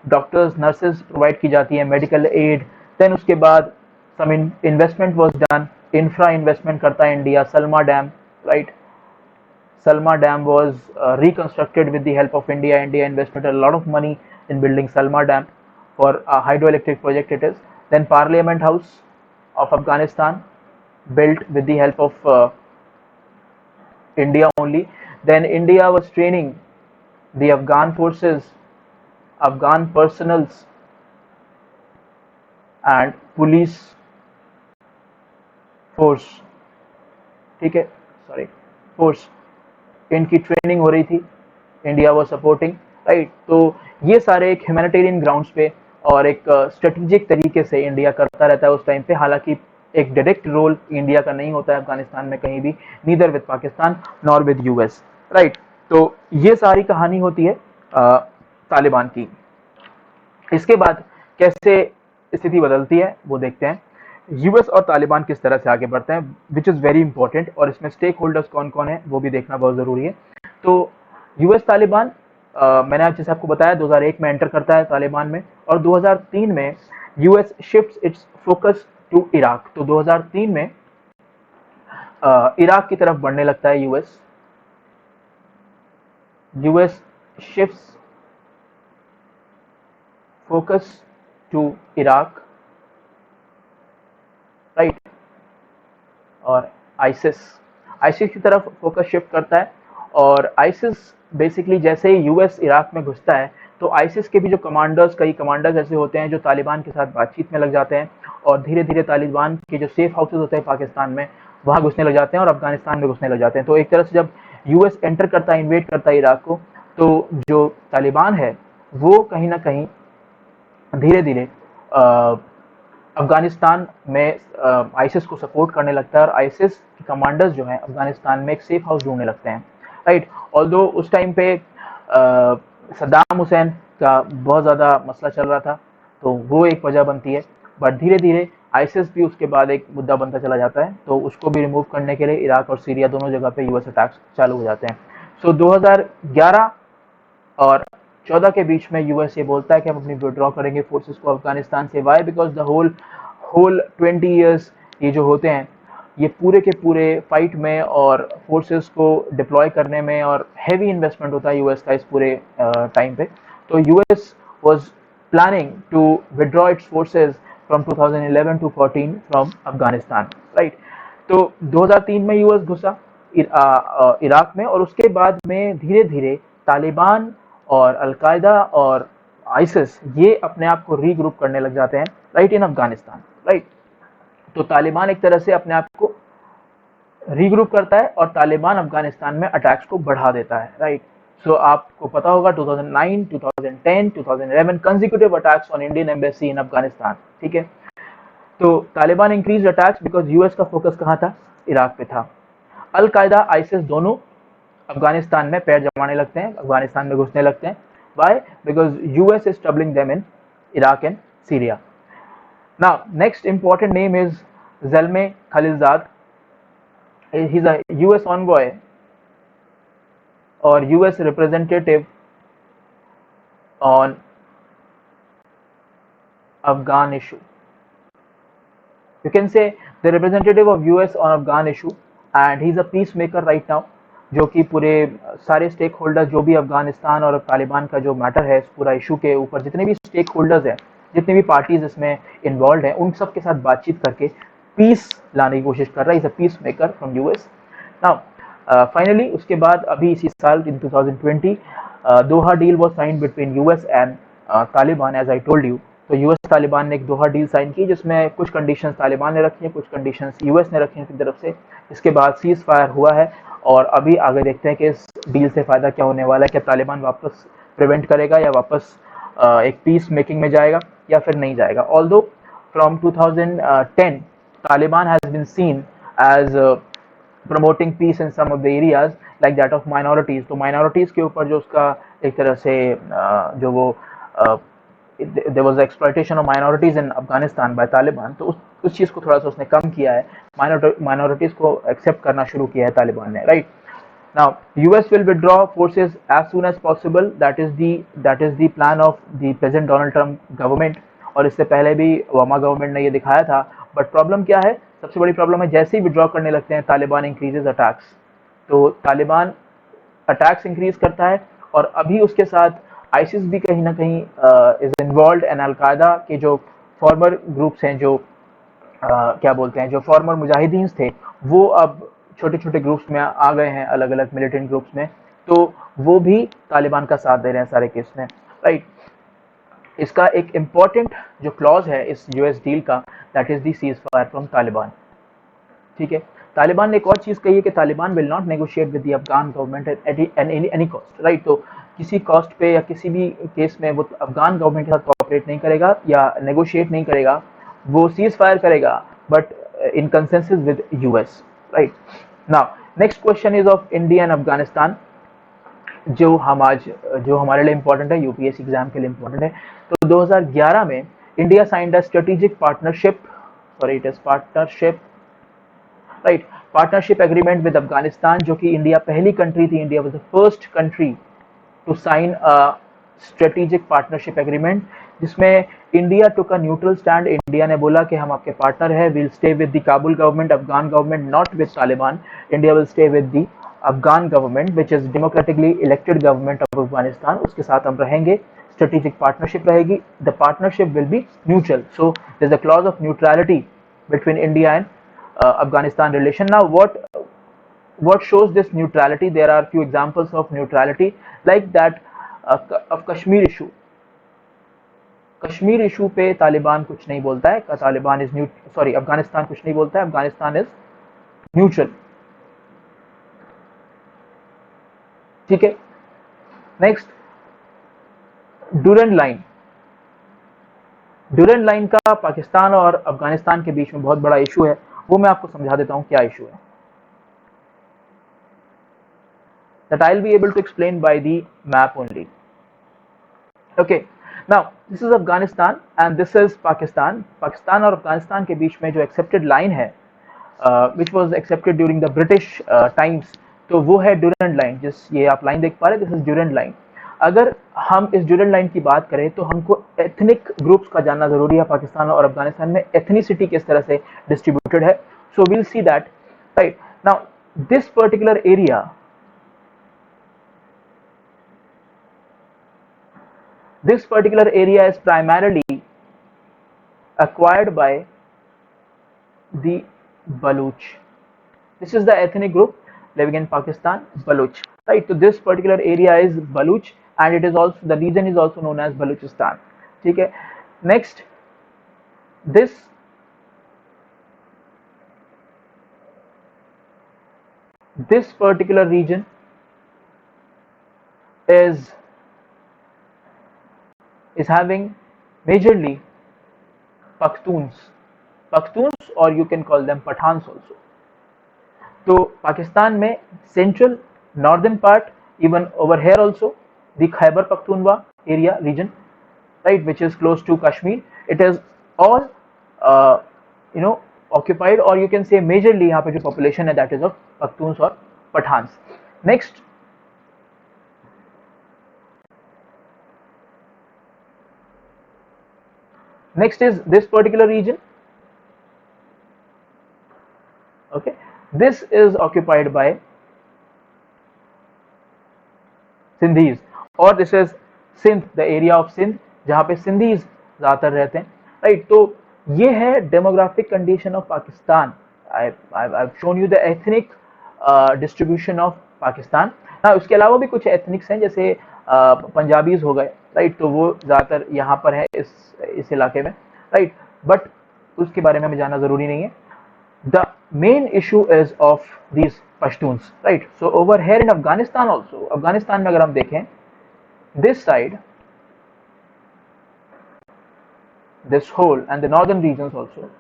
डॉक्टर्स नर्सेज प्रोवाइड की जाती है, मेडिकल एड, देन उसके बाद some investment was done, infra investment करता है India, Salma dam, right. Salma Dam was reconstructed with the help of India. India invested a lot of money in building Salma Dam for a hydroelectric project it is. Then Parliament House of Afghanistan built with the help of India only. Then India was training the Afghan forces, Afghan personals and police force, ठीक है, सॉरी, फोर्स, इनकी ट्रेनिंग हो रही थी, इंडिया वो सपोर्टिंग, राइट। तो ये सारे एक ह्यूमैनिटेरियन ग्राउंड्स पे और एक स्ट्रेटेजिक तरीके से इंडिया करता रहता है उस टाइम पे, हालांकि एक डायरेक्ट रोल इंडिया का नहीं होता है अफगानिस्तान में कहीं भी, neither with Pakistan nor with US, right. तो ये सारी कहानी होती है तालिबान की। इसके बाद कैसे स्थिति बदलती है वो देखते हैं, यूएस और तालिबान किस तरह से आगे बढ़ते हैं, विच इज़ वेरी इंपॉर्टेंट, और इसमें स्टेक होल्डर्स कौन कौन है वो भी देखना बहुत ज़रूरी है। तो यूएस तालिबान, मैंने आज जैसे आपको बताया 2001 में एंटर करता है तालिबान में, और 2003 में US shifts its focus to Iraq. तो 2003 में इराक की तरफ बढ़ने लगता है US, US shifts focus to Iraq, right, और आइसिस, आइसिस की तरफ फोकस शिफ्ट करता है। और आइसिस बेसिकली जैसे ही यूएस इराक में घुसता है तो आइसिस के भी जो कमांडर्स, कई कमांडर्स ऐसे होते हैं जो तालिबान के साथ बातचीत में लग जाते हैं और धीरे धीरे तालिबान के जो सेफ हाउसेज होते हैं पाकिस्तान में वहाँ घुसने लग जाते हैं और अफगानिस्तान में घुसने लग जाते हैं। तो एक तरह से जब यूएस एंटर करता है, इन्वेड करता है इराक को, तो जो तालिबान है वो कहीं ना कहीं धीरे धीरे अफगानिस्तान में आइसिस को सपोर्ट करने लगता है और आइसिस के कमांडर्स जो हैं अफगानिस्तान में एक सेफ हाउस ढूंढने लगते हैं, राइट। ऑल्दो उस टाइम पे सद्दाम हुसैन का बहुत ज़्यादा मसला चल रहा था, तो वो एक वजह बनती है, बट धीरे धीरे आइसिस भी उसके बाद एक मुद्दा बनता चला जाता है, तो उसको भी रिमूव करने के लिए इराक और सीरिया दोनों जगह पे यूएस अटैक्स चालू हो जाते हैं। सो 2011 और 14 के बीच में यूएस ये बोलता है कि हम अपनी विड्रॉ करेंगे फोर्सेस को अफगानिस्तान से। Why? Because the whole 20 years ये जो होते हैं ये पूरे के पूरे फाइट में और फोर्सेस को डिप्लॉय करने में और हैवी इन्वेस्टमेंट होता है यूएस का इस पूरे टाइम पे। तो US was planning to withdraw its forces from 2011 to 14 from Afghanistan, right. तो 2003 में यूएस घुसा, इराक में, और उसके बाद में धीरे धीरे तालिबान और अलकायदा और आइसिस ये अपने आप को रीग्रुप करने लग जाते हैं, राइट, इन अफगानिस्तान, राइट। तो तालिबान एक तरह से अपने आप को रीग्रुप करता है और तालिबान अफगानिस्तान में अटैक्स को बढ़ा देता है, राइट। सो आपको पता होगा 2009, 2010, 2011 consecutive attacks on Indian embassy in Afghanistan, ठीक है। तो Taliban increase attacks because US का फोकस कहाँ था, इराक पे था। अल कायदा आइसिस दोनों अफगानिस्तान में पैर जमाने लगते हैं, अफगानिस्तान में घुसने लगते हैं। Why? Because US is troubling them in Iraq and Syria. Now next important name is Zalmay Khalilzad. He's a US envoy or US representative on Afghan issue. You can say the representative of US on Afghan issue, and he's a peacemaker right now, जो कि पूरे सारे स्टेक होल्डर्स जो भी अफगानिस्तान और तालिबान का जो मैटर है इस पूरा इशू के ऊपर, जितने भी स्टेक होल्डर्स हैं, जितने भी पार्टीज इसमें इन्वॉल्व हैं, उन सब के साथ बातचीत करके पीस लाने की कोशिश कर रहा है। Is a peace maker from US. Now finally उसके बाद अभी इसी साल in 2020 Doha deal was signed between US and Taliban, as I told you. तो यूएस तालिबान ने एक दोहा डील साइन की जिसमें कुछ कंडीशंस तालिबान ने रखी हैं, कुछ कंडीशंस यूएस ने रखी हैं अपनी तरफ से। इसके बाद सीज फायर हुआ है और अभी आगे देखते हैं कि इस डील से फायदा क्या होने वाला है। क्या तालिबान वापस प्रिवेंट करेगा या वापस एक पीस मेकिंग में जाएगा या फिर नहीं जाएगा। Although from 2010 Taliban has been seen as promoting peace in some of the areas like that of minorities. तो minorities के ऊपर जो उसका एक तरह से जो वो there was exploitation of minorities in Afghanistan by Taliban, तो उस चीज़ को थोड़ा सा उसने कम किया है, minorities को accept करना शुरू किया है तालिबान ने, right? Now, US will withdraw forces as soon as possible. That is the plan of the President Donald Trump government. और इससे पहले भी ओबामा गवर्नमेंट ने ये दिखाया था। बट प्रॉब्लम क्या है, सबसे बड़ी प्रॉब्लम है जैसे ही विड्रॉ करने लगते हैं तालिबान इंक्रीजेज अटैक्स। तो तालिबान अटैक्स इंक्रीज करता है और अभी उसके साथ आईसिस भी कहीं ना कहीं इज इन्वॉल्व, एंड अलकायदा के जो फॉर्मर ग्रुप्स हैं, जो क्या बोलते हैं, जो फॉर्मर मुजाहिदीन थे, वो अब छोटे छोटे ग्रुप्स में आ गए हैं, अलग अलग मिलिटेंट ग्रुप्स में। तो वो भी तालिबान का साथ दे रहे हैं सारे केस में, राइट। इसका एक इम्पॉर्टेंट जो क्लॉज है इस यूएस डील का, that is the cease fire from Taliban, ठीक है। तालिबान ने एक और चीज़ कही है कि Taliban will not negotiate with the Afghan government at any cost, right. तो किसी कॉस्ट पे या किसी भी केस में वो अफगान गवर्नमेंट के साथ कोऑपरेट नहीं करेगा या नेगोशिएट नहीं करेगा, वो सीज फायर करेगा but in consensus with US, right. Now next question is of India and Afghanistan, जो हमारे लिए इम्पोर्टेंट है, यूपीएससी एग्जाम के लिए इम्पोर्टेंट है। तो 2011 में India signed a strategic partnership, sorry it is partnership, right, partnership agreement with Afghanistan, जो कि इंडिया पहली कंट्री थी, India was the first country to sign a strategic partnership agreement, जिसमें India took a neutral stand. India ने बोला कि हम आपके पार्टनर है, will stay with the Kabul government, Afghan government, not with Taliban. India will stay with the Afghan government which is democratically elected government of Afghanistan, उसके साथ हम रहेंगे, स्ट्रेटेजिक पार्टनरशिप रहेगी। The partnership will be neutral, so there is a clause of neutrality between India and Afghanistan relation. Now, what shows this neutrality? There are few examples of neutrality, like that of Kashmir issue. Kashmir issue पे तालिबान कुछ नहीं बोलता है, तालिबान इज अफगानिस्तान कुछ नहीं बोलता है, अफगानिस्तान इज न्यूट्रल, ठीक है। Next, Durand line. Durand line का पाकिस्तान और अफगानिस्तान के बीच में बहुत बड़ा इशू है, वो मैं आपको समझा देता हूं क्या इशू है, that I'll be able to explain by the map only. Okay, now this is Afghanistan and this is Pakistan. Pakistan और अफगानिस्तान के बीच में जो एक्सेप्टेड लाइन है, which was accepted during the British times, तो वो है ड्यूरेंट लाइन। जिस ये आप लाइन देख पा रहे हैं, दिस इज ड्यूरेंट लाइन। अगर हम इस ड्यूरेंट लाइन की बात करें तो हमको एथनिक ग्रुप्स का जानना जरूरी है। पाकिस्तान और अफगानिस्तान में एथनिसिटी किस तरह से डिस्ट्रीब्यूटेड है, so will see that, right. Now this particular area, this particular area is primarily acquired by the Baluch. This is the ethnic group. living in Pakistan, Baluch, right? So this particular area is Baluch, and it is also, the region is also known as Baluchistan. ठीक है. Next, this particular region is having majorly Pashtuns, or you can call them Pathans also. तो पाकिस्तान में central northern part, even over here also the Khyber Pakhtunkhwa area region, right, which is close to Kashmir, it is all occupied, or you can say majorly यहाँ पे जो population है that is of Pakhtuns और Pathans. Next, is this particular region. Okay, this is occupied by Sindhis, or this is Sindh, the area of Sindh, जहाँ पे Sindhis ज़्यादातर रहते हैं, right? तो ये है demographic condition of Pakistan. I've shown you the ethnic distribution of Pakistan. हाँ, उसके अलावा भी कुछ ethnics हैं, जैसे पंजाबीज हो गए, right? तो वो ज़्यादातर यहाँ पर है इस इलाके में, right? But उसके बारे में हमें जानना ज़रूरी नहीं है. The main issue is of these Pashtuns, right? So over here in Afghanistan also, Afghanistan में अगर हम देखें, this side, this whole and the northern regions also,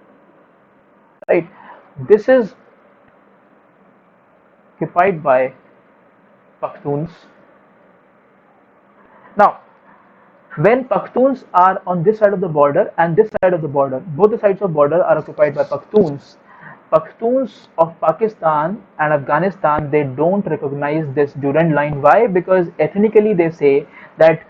right, this is occupied by Pakhtuns. Now, when Pakhtuns are on this side of the border and this side of the border, both the sides of border are occupied by Pakhtuns. Pakhtuns of Pakistan and Afghanistan, they don't recognize this Durand line. Why? Because ethnically they say that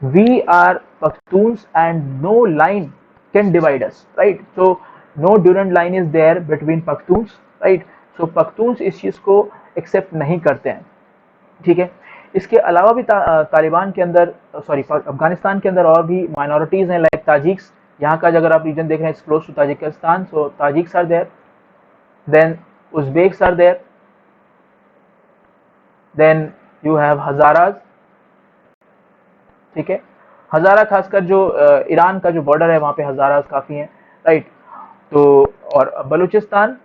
we are Pakhtuns and no line can divide us, right? So no Durand line is there between Pakhtuns, right? So Pakhtuns इस चीज़ को एक्सेप्ट नहीं करते हैं, ठीक है. इसके अलावा भी तालिबान के अंदर, सॉरी, अफगानिस्तान के अंदर और भी माइनॉरिटीज़ हैं, लाइक ताजिक्स. यहाँ का अगर आप रीजन देख रहे हैं, it's close to Tajikistan, so Tajiks are there, then Uzbeks are there, then you have Hazaras, ठीक है. हज़ारा खासकर जो ईरान का जो बॉर्डर है वहाँ पे हज़ाराज काफ़ी हैं, राइट. तो और बलूचिस्तान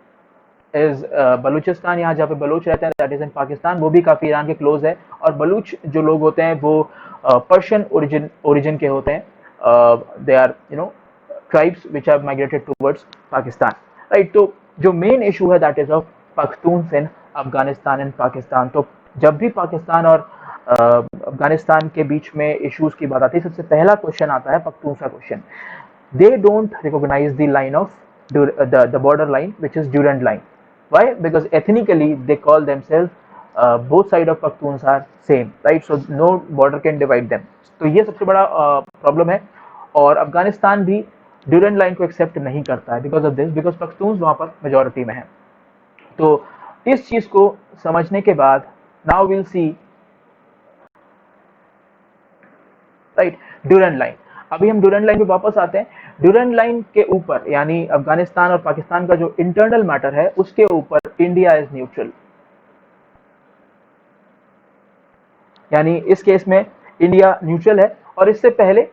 बलूचिस्तान, यहाँ जहाँ पे बलूच रहते हैं, दैट इज इन पाकिस्तान, वो भी काफ़ी ईरान के क्लोज है. और बलूच जो लोग होते हैं वो पर्शियन ओरिजिन के होते हैं. They are tribes which are migrated towards Pakistan, right. तो जो मेन इशू है that is of Pakhtuns in Afghanistan and Pakistan. तो जब भी पाकिस्तान और अफगानिस्तान के बीच में इश्यूज की बात आती है, सबसे पहला क्वेश्चन आता है पख्तून का question. They don't recognise the line of the border line, which is Durand line. Why? Because ethnically they call themselves, both side of Pakhtuns are same, right? So no border can divide them. तो ये सबसे बड़ा प्रॉब्लम है. और अफगानिस्तान भी ड्यूरेंट लाइन को एक्सेप्ट नहीं करता है बिकॉज ऑफ दिस, बिकॉज पख्तून्स वहाँ पर मेजॉरिटी में है. तो इस चीज़ को समझने के बाद now will see, right, Durand line. अभी हम ड्यूरेंट लाइन पे वापस आते हैं. ड्यूरेंट लाइन के ऊपर, यानी अफगानिस्तान और पाकिस्तान का जो इंटरनल मैटर है उसके ऊपर इंडिया इज न्यूट्रल. यानी इस केस में इंडिया न्यूट्रल है. और इससे पहले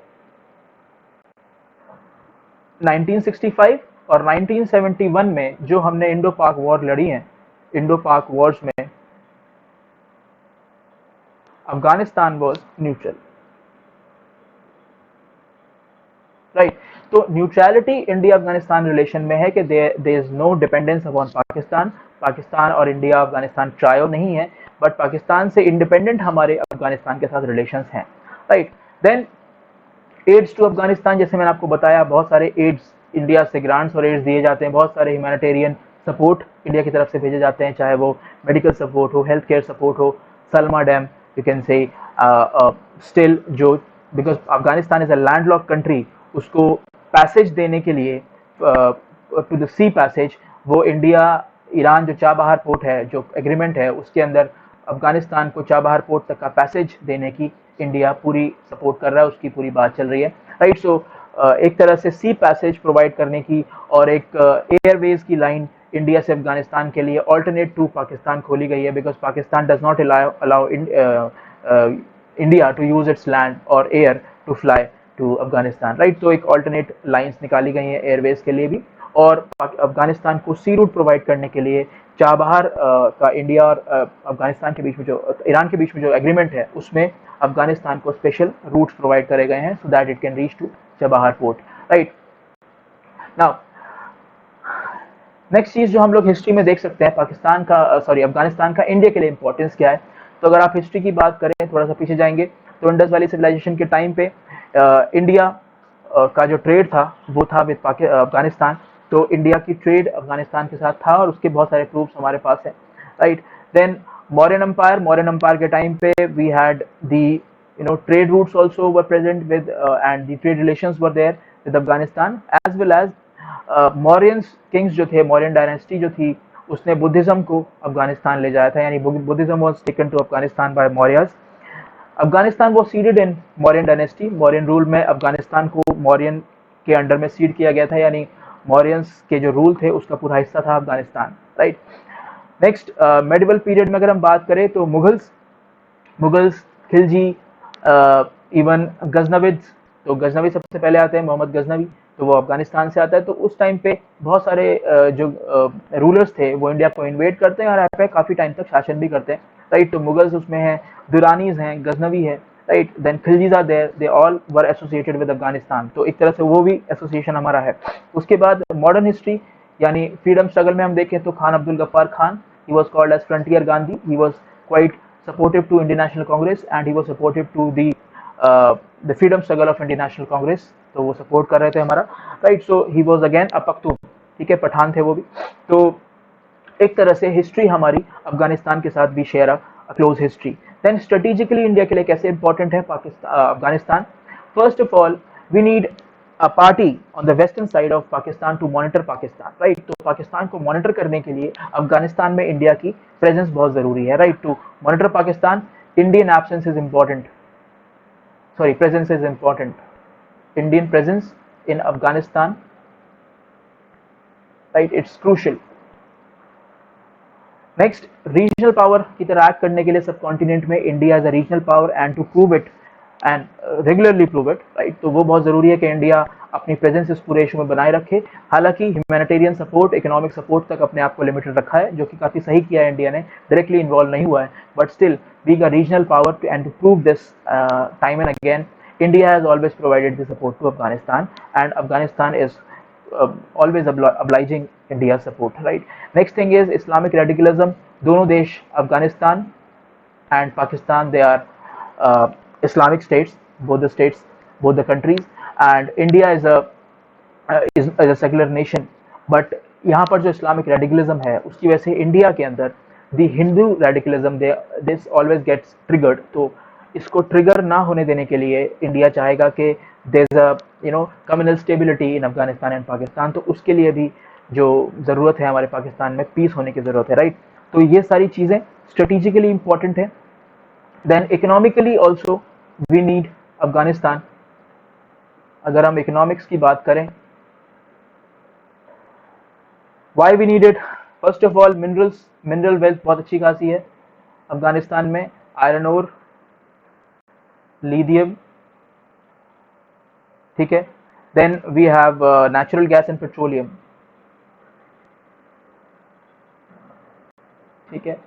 1965 और 1971 में जो हमने इंडो पाक वॉर लड़ी है, इंडो पाक वॉर्स में अफगानिस्तान वाज न्यूट्रल, राइट. तो न्यूट्रलिटी इंडिया अफगानिस्तान रिलेशन में है कि there is no dependence upon Pakistan. Pakistan और इंडिया अफगानिस्तान ट्रायो नहीं है, बट पाकिस्तान से इंडिपेंडेंट हमारे अफगानिस्तान के साथ रिलेशंस हैं, right. Then aids to Afghanistan, जैसे मैंने आपको बताया, बहुत सारे एड्स इंडिया से ग्रांट्स और एड्स दिए जाते हैं. बहुत सारे ह्यूमैनिटेरियन सपोर्ट इंडिया की तरफ से भेजे जाते हैं, चाहे वो मेडिकल सपोर्ट हो, हेल्थ केयर सपोर्ट हो. Salma dam you can say still, जो because Afghanistan is a landlocked country, उसको पैसेज देने के लिए टू द सी पैसेज, वो इंडिया ईरान जो चाबहार पोर्ट है, जो एग्रीमेंट है, उसके अंदर अफगानिस्तान को चाबहार पोर्ट तक का पैसेज देने की इंडिया पूरी सपोर्ट कर रहा है, उसकी पूरी बात चल रही है, राइट. सो एक तरह से सी पैसेज प्रोवाइड करने की और एक एयरवेज की लाइन इंडिया से अफगानिस्तान के लिए ऑल्टरनेट टू पाकिस्तान खोली गई है, because Pakistan does not allow India to use its land और air to fly to Afghanistan, right. तो एक ऑल्टरनेट लाइंस निकाली गई हैं एयरवेज के लिए भी, और अफगानिस्तान को सी रूट प्रोवाइड करने के लिए चाबहार का इंडिया और अफगानिस्तान के बीच में जो ईरान के बीच में जो एग्रीमेंट है उसमें अफगानिस्तान को स्पेशल रूट्स प्रोवाइड करे गए हैं so that it can reach to Chabahar port, right. Now next चीज जो हम लोग हिस्ट्री में देख सकते हैं पाकिस्तान का अफगानिस्तान का इंडिया के लिए इंपॉर्टेंस क्या है। तो अगर आप हिस्ट्री की बात करें, थोड़ा सा पीछे जाएंगे तो इंडस वैली सिविलाइजेशन के टाइम पे इंडिया का जो ट्रेड था वो था विद अफगानिस्तान। तो इंडिया की ट्रेड अफगानिस्तान के साथ था और उसके बहुत सारे प्रूफ्स हमारे पास है, राइट। देन मौर्यन एम्पायर के टाइम पे we had the trade routes also were present with and the trade relations were there with Afghanistan, as well as Mauryans Kings जो थे, मौर्यन डायनेस्टी जो थी उसने बुद्धिज्म को अफगानिस्तान ले जाया था, यानी Buddhism was taken to Afghanistan by Mauryas. Afghanistan वो seeded in Mauryan dynasty, Mauryan rule में अफगानिस्तान को मौर्यन के अंडर में सीड किया गया था, यानी मौर्यंस के जो रूल थे उसका पूरा हिस्सा था Afghanistan, right. Next medieval period में अगर हम बात करें तो मुगल्स खिलजी, इवन गजनविद्स, तो गजनवी सबसे पहले आते हैं, मोहम्मद गजनवी, तो वो अफगानिस्तान से आता है। तो उस टाइम पे बहुत सारे जो रूलर्स थे वो इंडिया को इन्वेड करते हैं और यहाँ पे काफ़ी टाइम तक शासन भी करते हैं, राइट। तो मुगल्स उसमें हैं, दुरानीज हैं, गजनवी है, right. Then Khiljis are there, they all were associated with Afghanistan, तो एक तरह से वो भी एसोसिएशन हमारा है। उसके बाद मॉडर्न हिस्ट्री यानी फ्रीडम स्ट्रगल में हम देखें तो Khan Abdul Ghaffar Khan, he was called as frontier Gandhi, he was quite supportive to Indian National Congress and he was supportive to the freedom struggle of Indian National Congress, तो वो सपोर्ट कर रहे थे हमारा, right. So he was again a Pakhtun, ठीक है, पठान थे वो भी। तो एक तरह से हिस्ट्री हमारी अफगानिस्तान के साथ भी share a close history. Then strategically India के लिए कैसे इंपॉर्टेंट है Afghanistan. First of all we need a party on the western side of Pakistan to monitor Pakistan, right। तो पाकिस्तान को मॉनिटर करने के लिए अफगानिस्तान में इंडिया की प्रेजेंस बहुत जरूरी है, right. To monitor Pakistan Indian absence is important, sorry presence is important, Indian presence in Afghanistan, right, it's crucial. Next, regional power की तरह एक्ट करने के लिए सब कॉन्टिनेंट में India as a regional power and to prove it and regularly prove it, right. तो वो बहुत जरूरी है कि इंडिया अपनी प्रेजेंस इस पूरे इशू में बनाए रखे। हालांकि ह्यूमैनिटेरियन सपोर्ट, इकोनॉमिक सपोर्ट तक अपने आप को लिमिटेड रखा है, जो कि काफी सही किया है इंडिया ने, डायरेक्टली इन्वॉल्व नहीं हुआ है, but still being a regional power and to prove this time and again, India has always provided the support to Afghanistan and Afghanistan is always obliging India's support, right। Next thing is Islamic radicalism, दोनों देश Afghanistan and Pakistan, they are Islamic states, both the countries, and India is a secular nation, but यहाँ पर जो इस्लामिक रेडिकलिज्म है उसकी वजह से इंडिया के अंदर the Hindu radicalism this always gets triggered. तो इसको ट्रिगर ना होने देने के लिए इंडिया चाहेगा कि there is a communal stability in Afghanistan and Pakistan, तो उसके लिए भी जो ज़रूरत है हमारे पाकिस्तान में पीस होने की ज़रूरत है, राइट। तो ये सारी चीज़ें स्ट्रेटेजिकली इंपॉर्टेंट है। Then economically also we need Afghanistan. अगर हम इकोनॉमिक्स की बात करें, why we need it, first of all mineral wealth बहुत अच्छी खासी है अफगानिस्तान में, आयरन ओर, लिथियम, ठीक है। Then we have natural gas and petroleum, ठीक है।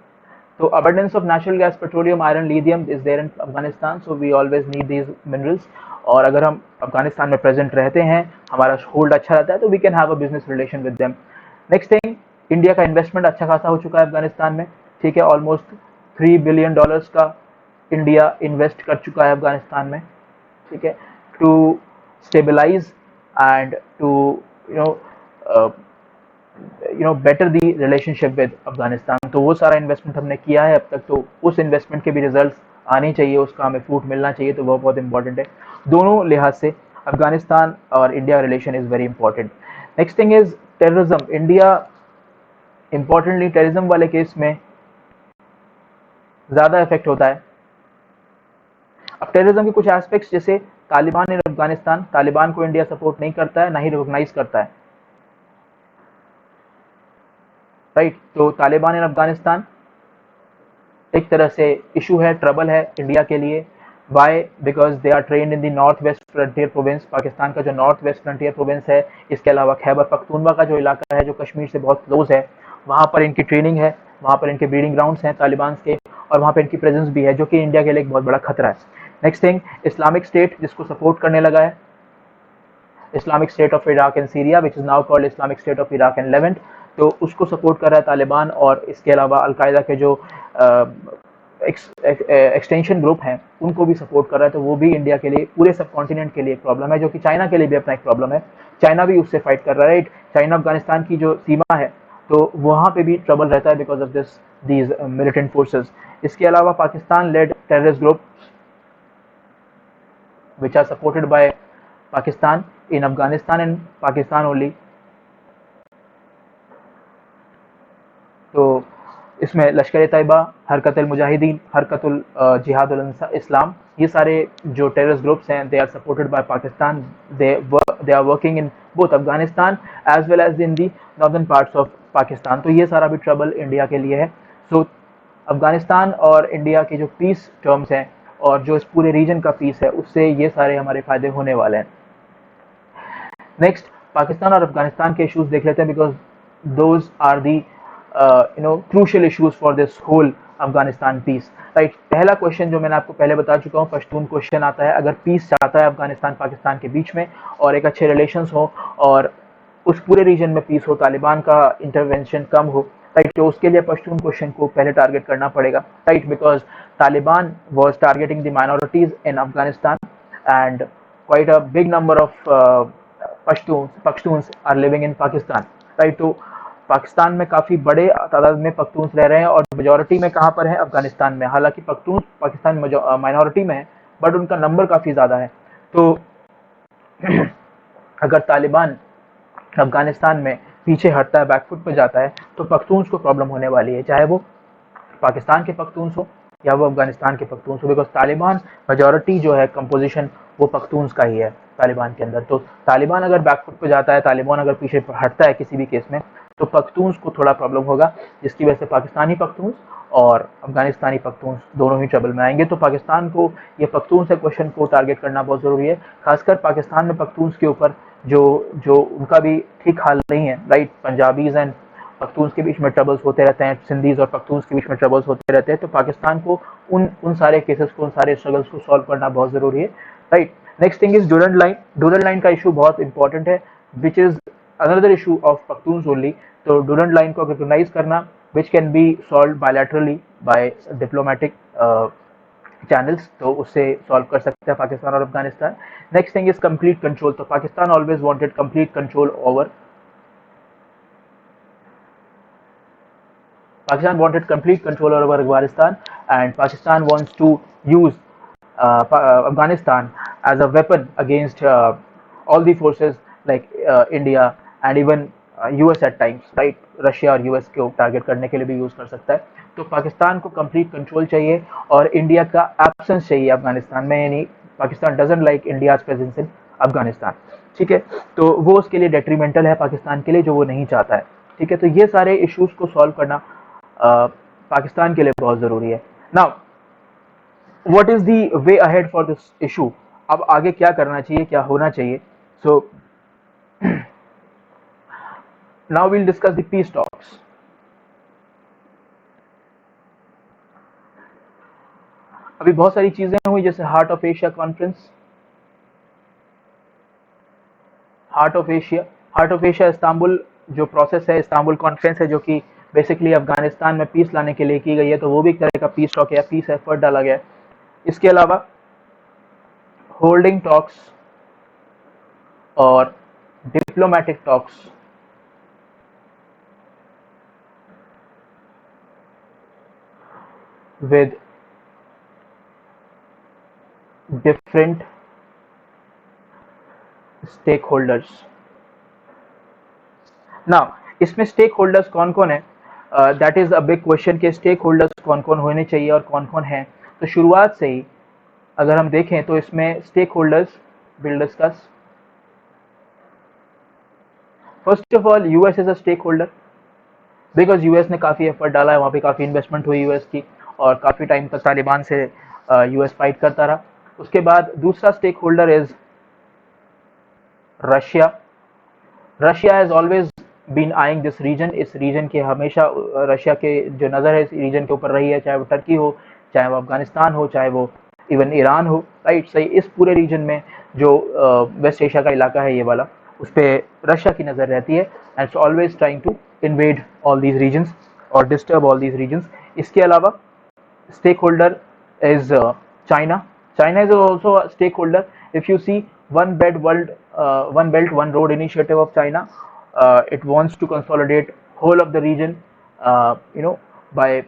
तो abundance of natural gas, petroleum, iron, lithium is there in Afghanistan, so we always need these minerals। और अगर हम अफगानिस्तान में प्रेजेंट रहते हैं, हमारा होल्ड अच्छा रहता है, तो we can have a business relation with them. Next thing, India का इन्वेस्टमेंट अच्छा खासा हो चुका है अफगानिस्तान में, ठीक है। ऑलमोस्ट $3 बिलियन का इंडिया इन्वेस्ट कर चुका है अफगानिस्तान में, ठीक है, to stabilise and to better the relationship with Afghanistan. तो वो सारा इन्वेस्टमेंट हमने किया है अब तक, तो उस इन्वेस्टमेंट के भी रिजल्ट्स आने चाहिए, उसका हमें फ्रूट मिलना चाहिए, तो वो बहुत इंपॉर्टेंट है। दोनों लिहाज से अफगानिस्तान और India relation is very important. Next thing is terrorism. India importantly terrorism वाले केस में ज़्यादा इफेक्ट होता है। अब टेररिज्म के कुछ एस्पेक्ट्स, जैसे तालिबान इन अफगानिस्तान, तालिबान को इंडिया सपोर्ट नहीं करता है, ना ही रिकॉग्नाइज करता है, राइट। तो तालिबान इन अफगानिस्तान एक तरह से इशू है, ट्रबल है इंडिया के लिए। Why? Because they are train in the north west frontier province, Pakistan का जो नॉर्थ वेस्ट फ्रंटियर प्रोविंस है, इसके अलावा खैबर पख्तूनवा का जो इलाका है जो कश्मीर से बहुत क्लोज है, वहाँ पर इनकी ट्रेनिंग है, वहाँ पर इनके ब्रीडिंग ग्राउंड्स हैं तालिबान के, और वहाँ पर इनकी प्रेजेंस भी है जो कि इंडिया के लिए एक बहुत बड़ा खतरा है। नेक्स्ट थिंग, इस्लामिक स्टेट जिसको सपोर्ट करने लगा है, Islamic state of Iraq and Syria which is now called Islamic state of Iraq and Levant, तो उसको सपोर्ट कर रहा है तालिबान। और इसके अलावा अलकायदा के जो एक्सटेंशन ग्रुप हैं उनको भी सपोर्ट कर रहा है, तो वो भी इंडिया के लिए, पूरे सब कॉन्टिनेंट के लिए एक प्रॉब्लम है, जो कि चाइना के लिए भी अपना एक प्रॉब्लम है। चाइना भी उससे फाइट कर रहा है, राइट। चाइना अफगानिस्तान की जो सीमा है तो वहाँ पे भी ट्रबल रहता है because of this these militant forces. इसके अलावा Pakistan led terrorist group which are supported by Pakistan in Afghanistan and Pakistan only। तो इसमें लश्कर तैयबा, हरकतुल मुजाहिदीन, हरकतुल जिहादुल इस्लाम, ये सारे जो टेररिस्ट ग्रुप्स हैं they are supported by Pakistan. They are working in both Afghanistan as well as in the northern parts of Pakistan. तो ये सारा भी ट्रबल इंडिया के लिए है। सो अफगानिस्तान और इंडिया के जो पीस टर्म्स हैं और जो इस पूरे रीजन का पीस है, उससे ये सारे हमारे फायदे होने वाले हैं। नेक्स्ट, पाकिस्तान और अफगानिस्तान के इश्यूज देख लेते हैं because those are the crucial issues for this whole Afghanistan peace, right. पहला क्वेश्चन जो मैंने आपको पहले बता चुका हूँ, पश्तून क्वेश्चन आता है। अगर पीस चाहता है अफगानिस्तान पाकिस्तान के बीच में और एक अच्छे रिलेशंस हो और उस पूरे रीजन में पीस हो, तालिबान का इंटरवेंशन कम हो, राइट, तो उसके लिए पश्तून क्वेश्चन को पहले टारगेट करना पड़ेगा, राइट। Because Taliban was targeting the minorities in Afghanistan and quite a big number of Pashtuns are living in Pakistan, right. तो पाकिस्तान में काफ़ी बड़े तादाद में पख्तून्स रह रहे हैं और मेजोरिटी में कहाँ पर है? अफगानिस्तान में। हालांकि पख्तून पाकिस्तान माइनॉरिटी में है बट उनका नंबर काफ़ी ज़्यादा है। तो अगर तालिबान अफगानिस्तान में पीछे हटता है, बैकफुट पे जाता है, तो पख्तून्स को प्रॉब्लम होने वाली है, चाहे वो पाकिस्तान के पख्तून्स हो या वो अफगानिस्तान के पख्तून्स हो। बिकॉज तालिबान मेजोरिटी जो है कंपोजिशन वो पख्तून्स का ही है तालिबान के अंदर। तो तालिबान अगर बैकफुट पे जाता है, तालिबान अगर पीछे हटता है किसी भी केस में, तो पख्तून्स को थोड़ा प्रॉब्लम होगा, जिसकी वजह से पाकिस्तानी पख्तून्स और अफगानिस्तानी पख्तून्स दोनों ही ट्रबल में आएंगे। तो पाकिस्तान को ये पख्तून से क्वेश्चन को टारगेट करना बहुत ज़रूरी है, खासकर पाकिस्तान में पख्तून्स के ऊपर जो जो उनका भी ठीक हाल नहीं है, राइट। पंजाबीज एंड पख्तून्स के बीच में ट्रबल्स होते रहते हैं, सिंधीज और पख्तून्स के बीच में ट्रबल्स होते रहते हैं। तो पाकिस्तान को उन सारे केसेस को, उन सारे स्ट्रगल्स को सॉल्व करना बहुत ज़रूरी है, right. Next thing is Durand line. Durand line का इशू बहुत इंपॉर्टेंट है, which is another issue of Pakhtuns only. तो डूरंड लाइन को रिकॉग्नाइज करना which can be solve bilaterally by diplomatic channels, तो उससे सॉल्व कर सकते हैं पाकिस्तान और Afghanistan. Next thing is complete control. तो Pakistan always wanted complete control over Pakistan wanted complete control over Afghanistan, and Pakistan wants to use Afghanistan as a weapon against all the forces like India and even US at times, right? Russia और यूएस को टारगेट करने के लिए भी यूज कर सकता है। तो पाकिस्तान को कंप्लीट कंट्रोल चाहिए और इंडिया का एब्सेंस चाहिए अफगानिस्तान में, यानी Pakistan doesn't like India's presence in Afghanistan, ठीक है। तो वो उसके लिए डेट्रीमेंटल है पाकिस्तान के लिए, जो वो नहीं चाहता है, ठीक है। तो ये सारे इश्यूज को सॉल्व करना पाकिस्तान के लिए बहुत ज़रूरी है। Now what is the way ahead for this issue? अब आगे क्या करना चाहिए, क्या होना चाहिए? So now we'll discuss the peace talks. अभी बहुत सारी चीज़ें हुई, जैसे heart of Asia conference, heart of Asia Istanbul जो प्रोसेस है, इस्तांबुल कॉन्फ्रेंस है, जो कि बेसिकली अफगानिस्तान में पीस लाने के लिए की गई है, तो वो भी एक तरह का पीस टॉक है, पीस एफर्ट डाला गया है। इसके अलावा होल्डिंग टॉक्स और diplomatic talks with different stakeholders. Now इसमें स्टेक होल्डर्स कौन कौन है, that is a big question के स्टेक होल्डर्स कौन कौन होने चाहिए और कौन कौन है। तो शुरुआत से ही अगर हम देखें तो इसमें stakeholders will discuss. First of all US is a stakeholder, because US ने काफ़ी एफर्ट डाला है, वहाँ पे काफ़ी इन्वेस्टमेंट हुई यूएस की, और काफ़ी टाइम तक तालिबान से यूएस फाइट करता रहा। उसके बाद दूसरा stakeholder is Russia. Russia has always been eyeing this region, इस रीजन के हमेशा रशिया के जो नज़र है इस रीजन के ऊपर रही है, चाहे वो टर्की हो, चाहे वो अफगानिस्तान हो, चाहे वो इवन ईरान हो, राइट। सही, इस पूरे रीजन में जो वेस्ट एशिया का इलाका है ये वाला, उस पर रशिया की नज़र रहती है, and it's always trying to invade all these regions और डिस्टर्ब ऑल दीज रीजन्स। इसके अलावा stakeholder is China. China is also a stakeholder. If you see One Belt One Road initiative of China, it wants to consolidate whole of the region, by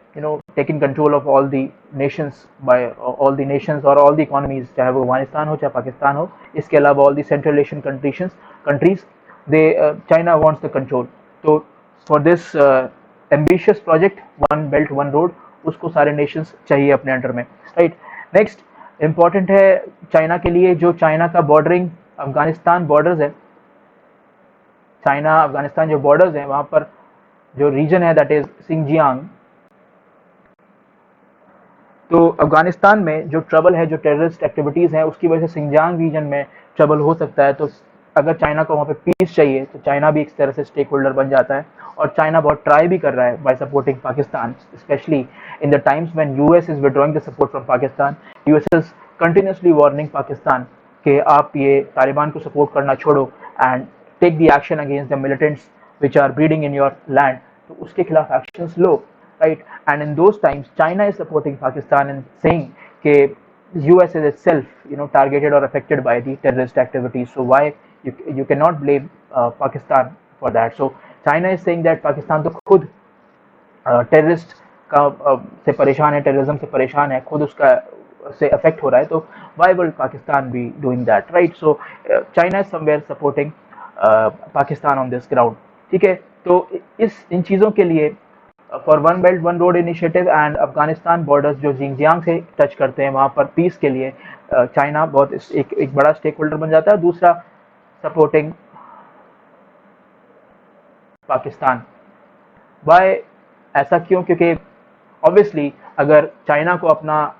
taking control of all the nations, by all the nations or all the economies, चाहे वो अफगानिस्तान हो चाहे पाकिस्तान हो, इसके अलावा all the Central Asian countries, they China wants the control. So for this ambitious project one belt one road, उसको सारे नेशंस चाहिए अपने अंडर में, राइट। नेक्स्ट इंपॉर्टेंट है चाइना के लिए, जो चाइना का बॉर्डरिंग अफगानिस्तान बॉर्डर्स है, चाइना अफगानिस्तान जो बॉर्डर्स हैं वहाँ पर जो रीजन है दैट इज सिंजियांग। तो अफगानिस्तान में जो ट्रबल है, जो टेररिस्ट एक्टिविटीज़ हैं, उसकी वजह से सिंजियांग रीजन में ट्रबल हो सकता है। तो अगर चाइना को वहाँ पे पीस चाहिए तो चाइना भी एक तरह से स्टेक होल्डर बन जाता है, और चाइना बहुत ट्राई भी कर रहा है by supporting Pakistan, specially in the times when US is withdrawing the support from Pakistan. US is continuously warning Pakistan कि आप ये तालिबान को सपोर्ट करना छोड़ो and take the action against the militants which are breeding in your land, तो उसके खिलाफ एक्शंस लो, right? And in those times, China is supporting Pakistan and saying that US is itself, targeted or affected by the terrorist activities. So why you cannot blame Pakistan for that? So China is saying that Pakistan तो खुद टेररिस्ट का से परेशान है, टेररिज्म से परेशान है, खुद उसका से अफेक्ट हो रहा है, तो why will Pakistan be doing that, right? So China is somewhere supporting Pakistan on this ground, ठीक है। तो इन चीज़ों के लिए for one belt one road initiative and Afghanistan borders जो जिंगजियांग से टच करते हैं, वहाँ पर पीस के लिए चाइना बहुत एक बड़ा स्टेक होल्डर बन जाता है। दूसरा, सपोर्टिंग पाकिस्तान। वाई, ऐसा क्यों? क्योंकि ऑब्वियसली अगर चाइना को अपना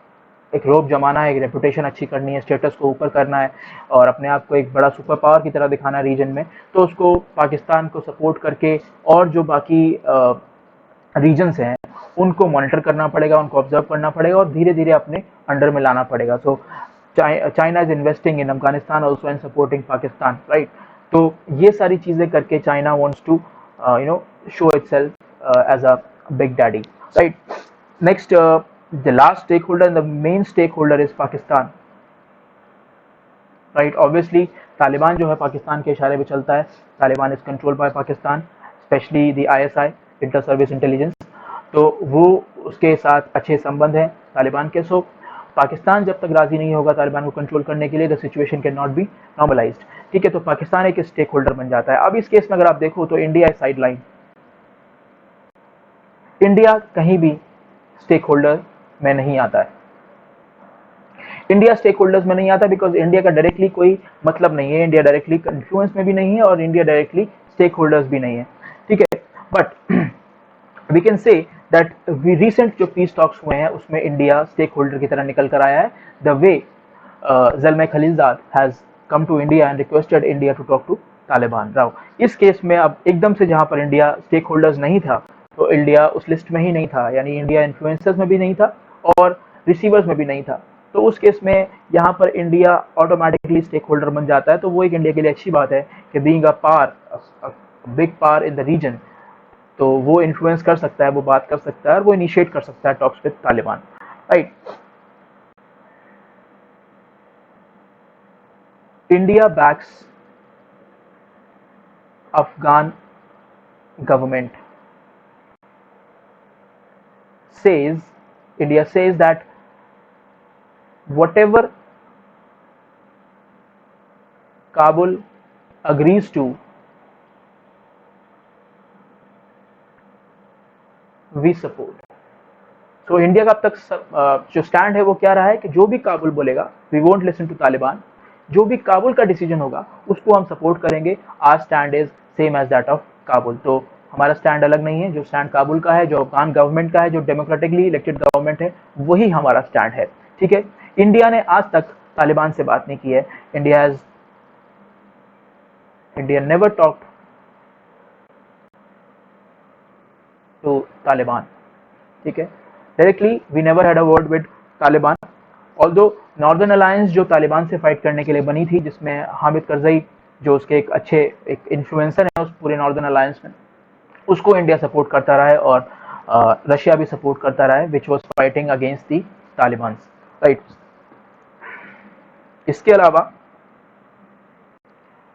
एक रोब जमाना है, एक रेपुटेशन अच्छी करनी है, स्टेटस को ऊपर करना है और अपने आप को एक बड़ा सुपर पावर की तरह दिखाना है रीजन में, तो उसको पाकिस्तान को सपोर्ट करके और जो बाकी रीजन्स हैं उनको मॉनिटर करना पड़ेगा, उनको ऑब्जर्व करना पड़ेगा और धीरे धीरे अपने अंडर में लाना पड़ेगा। So China is investing in Afghanistan also and supporting Pakistan, right. तो ये सारी चीज़ें करके China wants to show itself as a big daddy, right? Next, the last stakeholder and the main stakeholder is Pakistan, right? Obviously Taliban जो है पाकिस्तान के इशारे पे चलता है, Taliban is control by Pakistan, specially the ISI, inter service intelligence, तो वो उसके साथ अच्छे संबंध हैं तालिबान के। सो पाकिस्तान जब तक राजी नहीं होगा तालिबान को कंट्रोल करने के लिए, the situation can not be normalised, ठीक है। तो पाकिस्तान एक स्टेक होल्डर बन जाता है। अब इस केस में अगर आप देखो तो इंडिया साइड लाइन, इंडिया कहीं भी स्टेक होल्डर में नहीं आता है। इंडिया स्टेक होल्डर्स में नहीं आता बिकॉज इंडिया का डायरेक्टली कोई मतलब नहीं है, इंडिया डायरेक्टली इन्फ्लुएंस में भी नहीं है और इंडिया डायरेक्टली स्टेक होल्डर्स भी नहीं है, ठीक है। But we can say that recent जो पीस टॉक्स हुए हैं उसमें इंडिया स्टेक होल्डर की तरह निकल कर आया है। The way Zalmay Khalilzad has come to India and requested India to talk to Taliban. Rao, इस केस में अब एकदम से जहां पर इंडिया स्टेक होल्डर्स नहीं था, तो इंडिया उस लिस्ट में ही नहीं था, यानी इंडिया इन्फ्लुएंसर्स में भी नहीं था और रिसीवर्स में भी नहीं था। तो उस केस में यहाँ पर इंडिया ऑटोमेटिकली स्टेक होल्डर बन जाता है। तो वो एक इंडिया के लिए अच्छी बात है कि being a big power in the region, तो वो इन्फ्लुएंस कर सकता है, वो बात कर सकता है और वो इनिशिएट कर सकता है talks with Taliban, right. India backs Afghan government, says India says that whatever Kabul agrees to, we support. So India का अब तक जो स्टैंड है वो क्या रहा है कि जो भी काबुल बोलेगा, we won't listen to Taliban, जो भी काबुल का डिसीजन होगा उसको हम सपोर्ट करेंगे। Our stand is same as that of Kabul. तो हमारा स्टैंड अलग नहीं है। जो स्टैंड काबुल का है, जो अफगान गवर्नमेंट का है, जो डेमोक्रेटिकली इलेक्टेड गवर्नमेंट है, वही हमारा स्टैंड है। ठीक है, इंडिया ने आज तक तालिबान से बात नहीं की है। India never talked to Taliban. ठीक है, directly we never had a word with Taliban. Although northern alliance जो तालिबान से फाइट करने के लिए बनी थी, जिसमें हामिद करजई जो उसके एक अच्छे एक इन्फ्लुएंसर है उस पूरे नॉर्दर्न अलायंस में, उसको इंडिया सपोर्ट करता रहा है और रशिया भी सपोर्ट करता रहा है, which was fighting against the Taliban. Right, इसके अलावा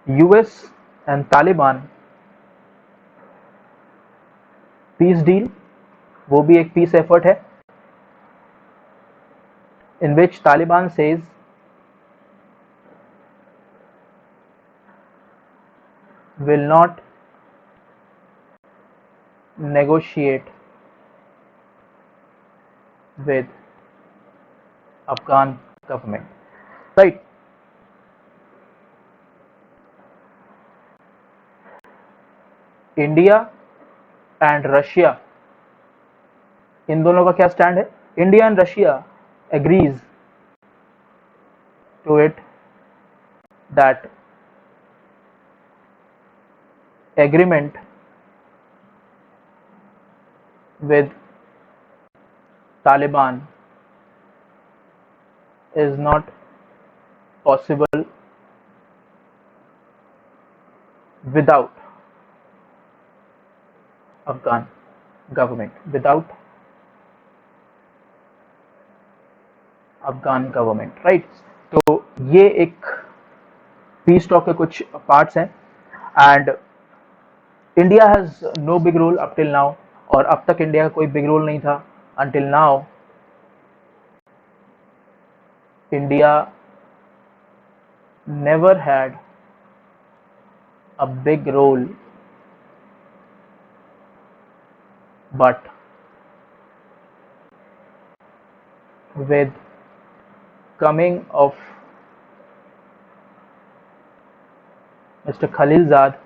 US and Taliban peace deal, वो भी एक पीस एफर्ट है, in which Taliban says will not negotiate with Afghan government. Right. India and Russia, इन दोनों का क्या स्टैंड है? India and Russia agrees to it that agreement with Taliban is not possible without Afghan government, without Afghan government. Right, तो ये एक पीस टॉक के कुछ पार्ट्स हैं। And India has no big role up till now, और अब तक इंडिया का कोई बिग रोल नहीं था। Until now India never had a big role, but with coming of Mr. Khalilzad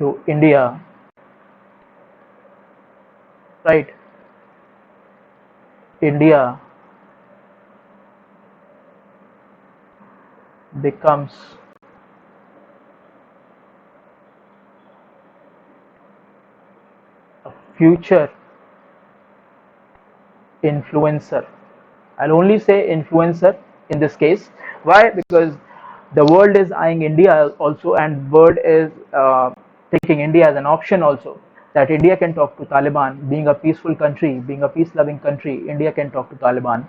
to India, right, India becomes a future influencer. I'll only say influencer in this case. Why? Because the world is eyeing India also, and world is taking India as an option also, that India can talk to Taliban. Being a peaceful country, being a peace-loving country, India can talk to Taliban,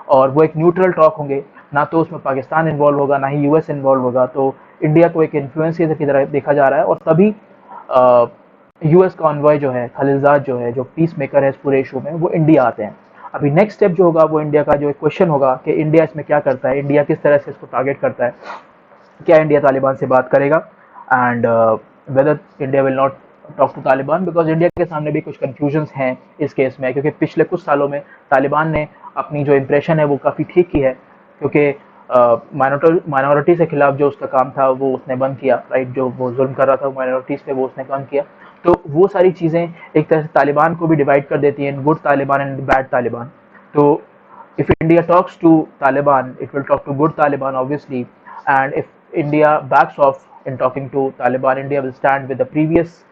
और वो एक न्यूट्रल टॉक होंगे, ना तो उसमें पाकिस्तान इन्वॉल्व होगा, ना ही यूएस इन्वॉल्व होगा। तो इंडिया को एक इन्फ्लुएंसर की तरह देखा जा रहा है, और तभी यूएस का ऑनवॉय जो है, खलीलजाद जो है, जो पीस मेकर है इस पूरे इशू में, वो इंडिया आते हैं। अभी नेक्स्ट स्टेप जो होगा वो इंडिया का जो एक क्वेश्चन होगा कि इंडिया इसमें क्या करता है, इंडिया किस तरह से इसको टारगेट करता है, क्या इंडिया तालिबान से बात करेगा, and whether India will not talk to Taliban, because India के सामने भी कुछ कंफ्यूजन्स हैं इस केस में, क्योंकि पिछले कुछ सालों में तालिबान ने अपनी जो इम्प्रेशन है वो काफ़ी ठीक की है, क्योंकि माइनॉरिटी के खिलाफ जो उसका काम था वो उसने बंद किया। राइट, जो वो जुल्म कर रहा था माइनॉरिटीज़ पे वो उसने बंद किया। तो वो सारी चीज़ें एक तरह से तालिबान को भी डिवाइड कर देती हैं, good Taliban and bad Taliban. तो if India talks to Taliban, it will talk to good Taliban, obviously. And if India backs off in talking to Taliban, India will stand with the previous,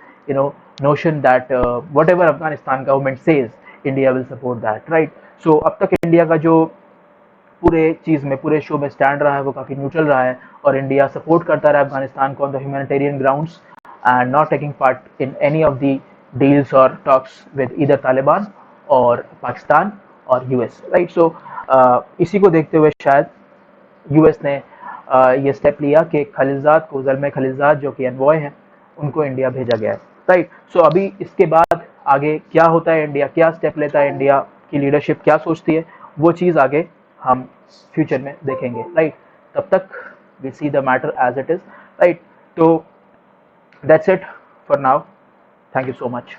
notion that whatever Afghanistan government says, India will support that, right? So अब तक इंडिया का जो पूरे चीज़ में, पूरे शो में स्टैंड रहा है वो काफ़ी न्यूट्रल रहा है, और इंडिया सपोर्ट करता रहा अफगानिस्तान को on the humanitarian grounds, and not taking part in any of the deals और टॉक्स विद ईदर तालिबान और पाकिस्तान और यूएस। राइट, सो इसी को देखते हुए शायद यूएस ने ये स्टेप लिया कि खलीलजाद को, ज़ल्मे खलीलजाद जो कि एनवॉय हैं, उनको इंडिया भेजा गया है। राइट, सो अभी इसके बाद आगे क्या होता है, इंडिया क्या स्टेप लेता है, इंडिया की लीडरशिप क्या सोचती है, वो चीज़ आगे हम फ्यूचर में देखेंगे। राइट, तब तक we see the matter as it is. Right, तो that's it for now. Thank you so much.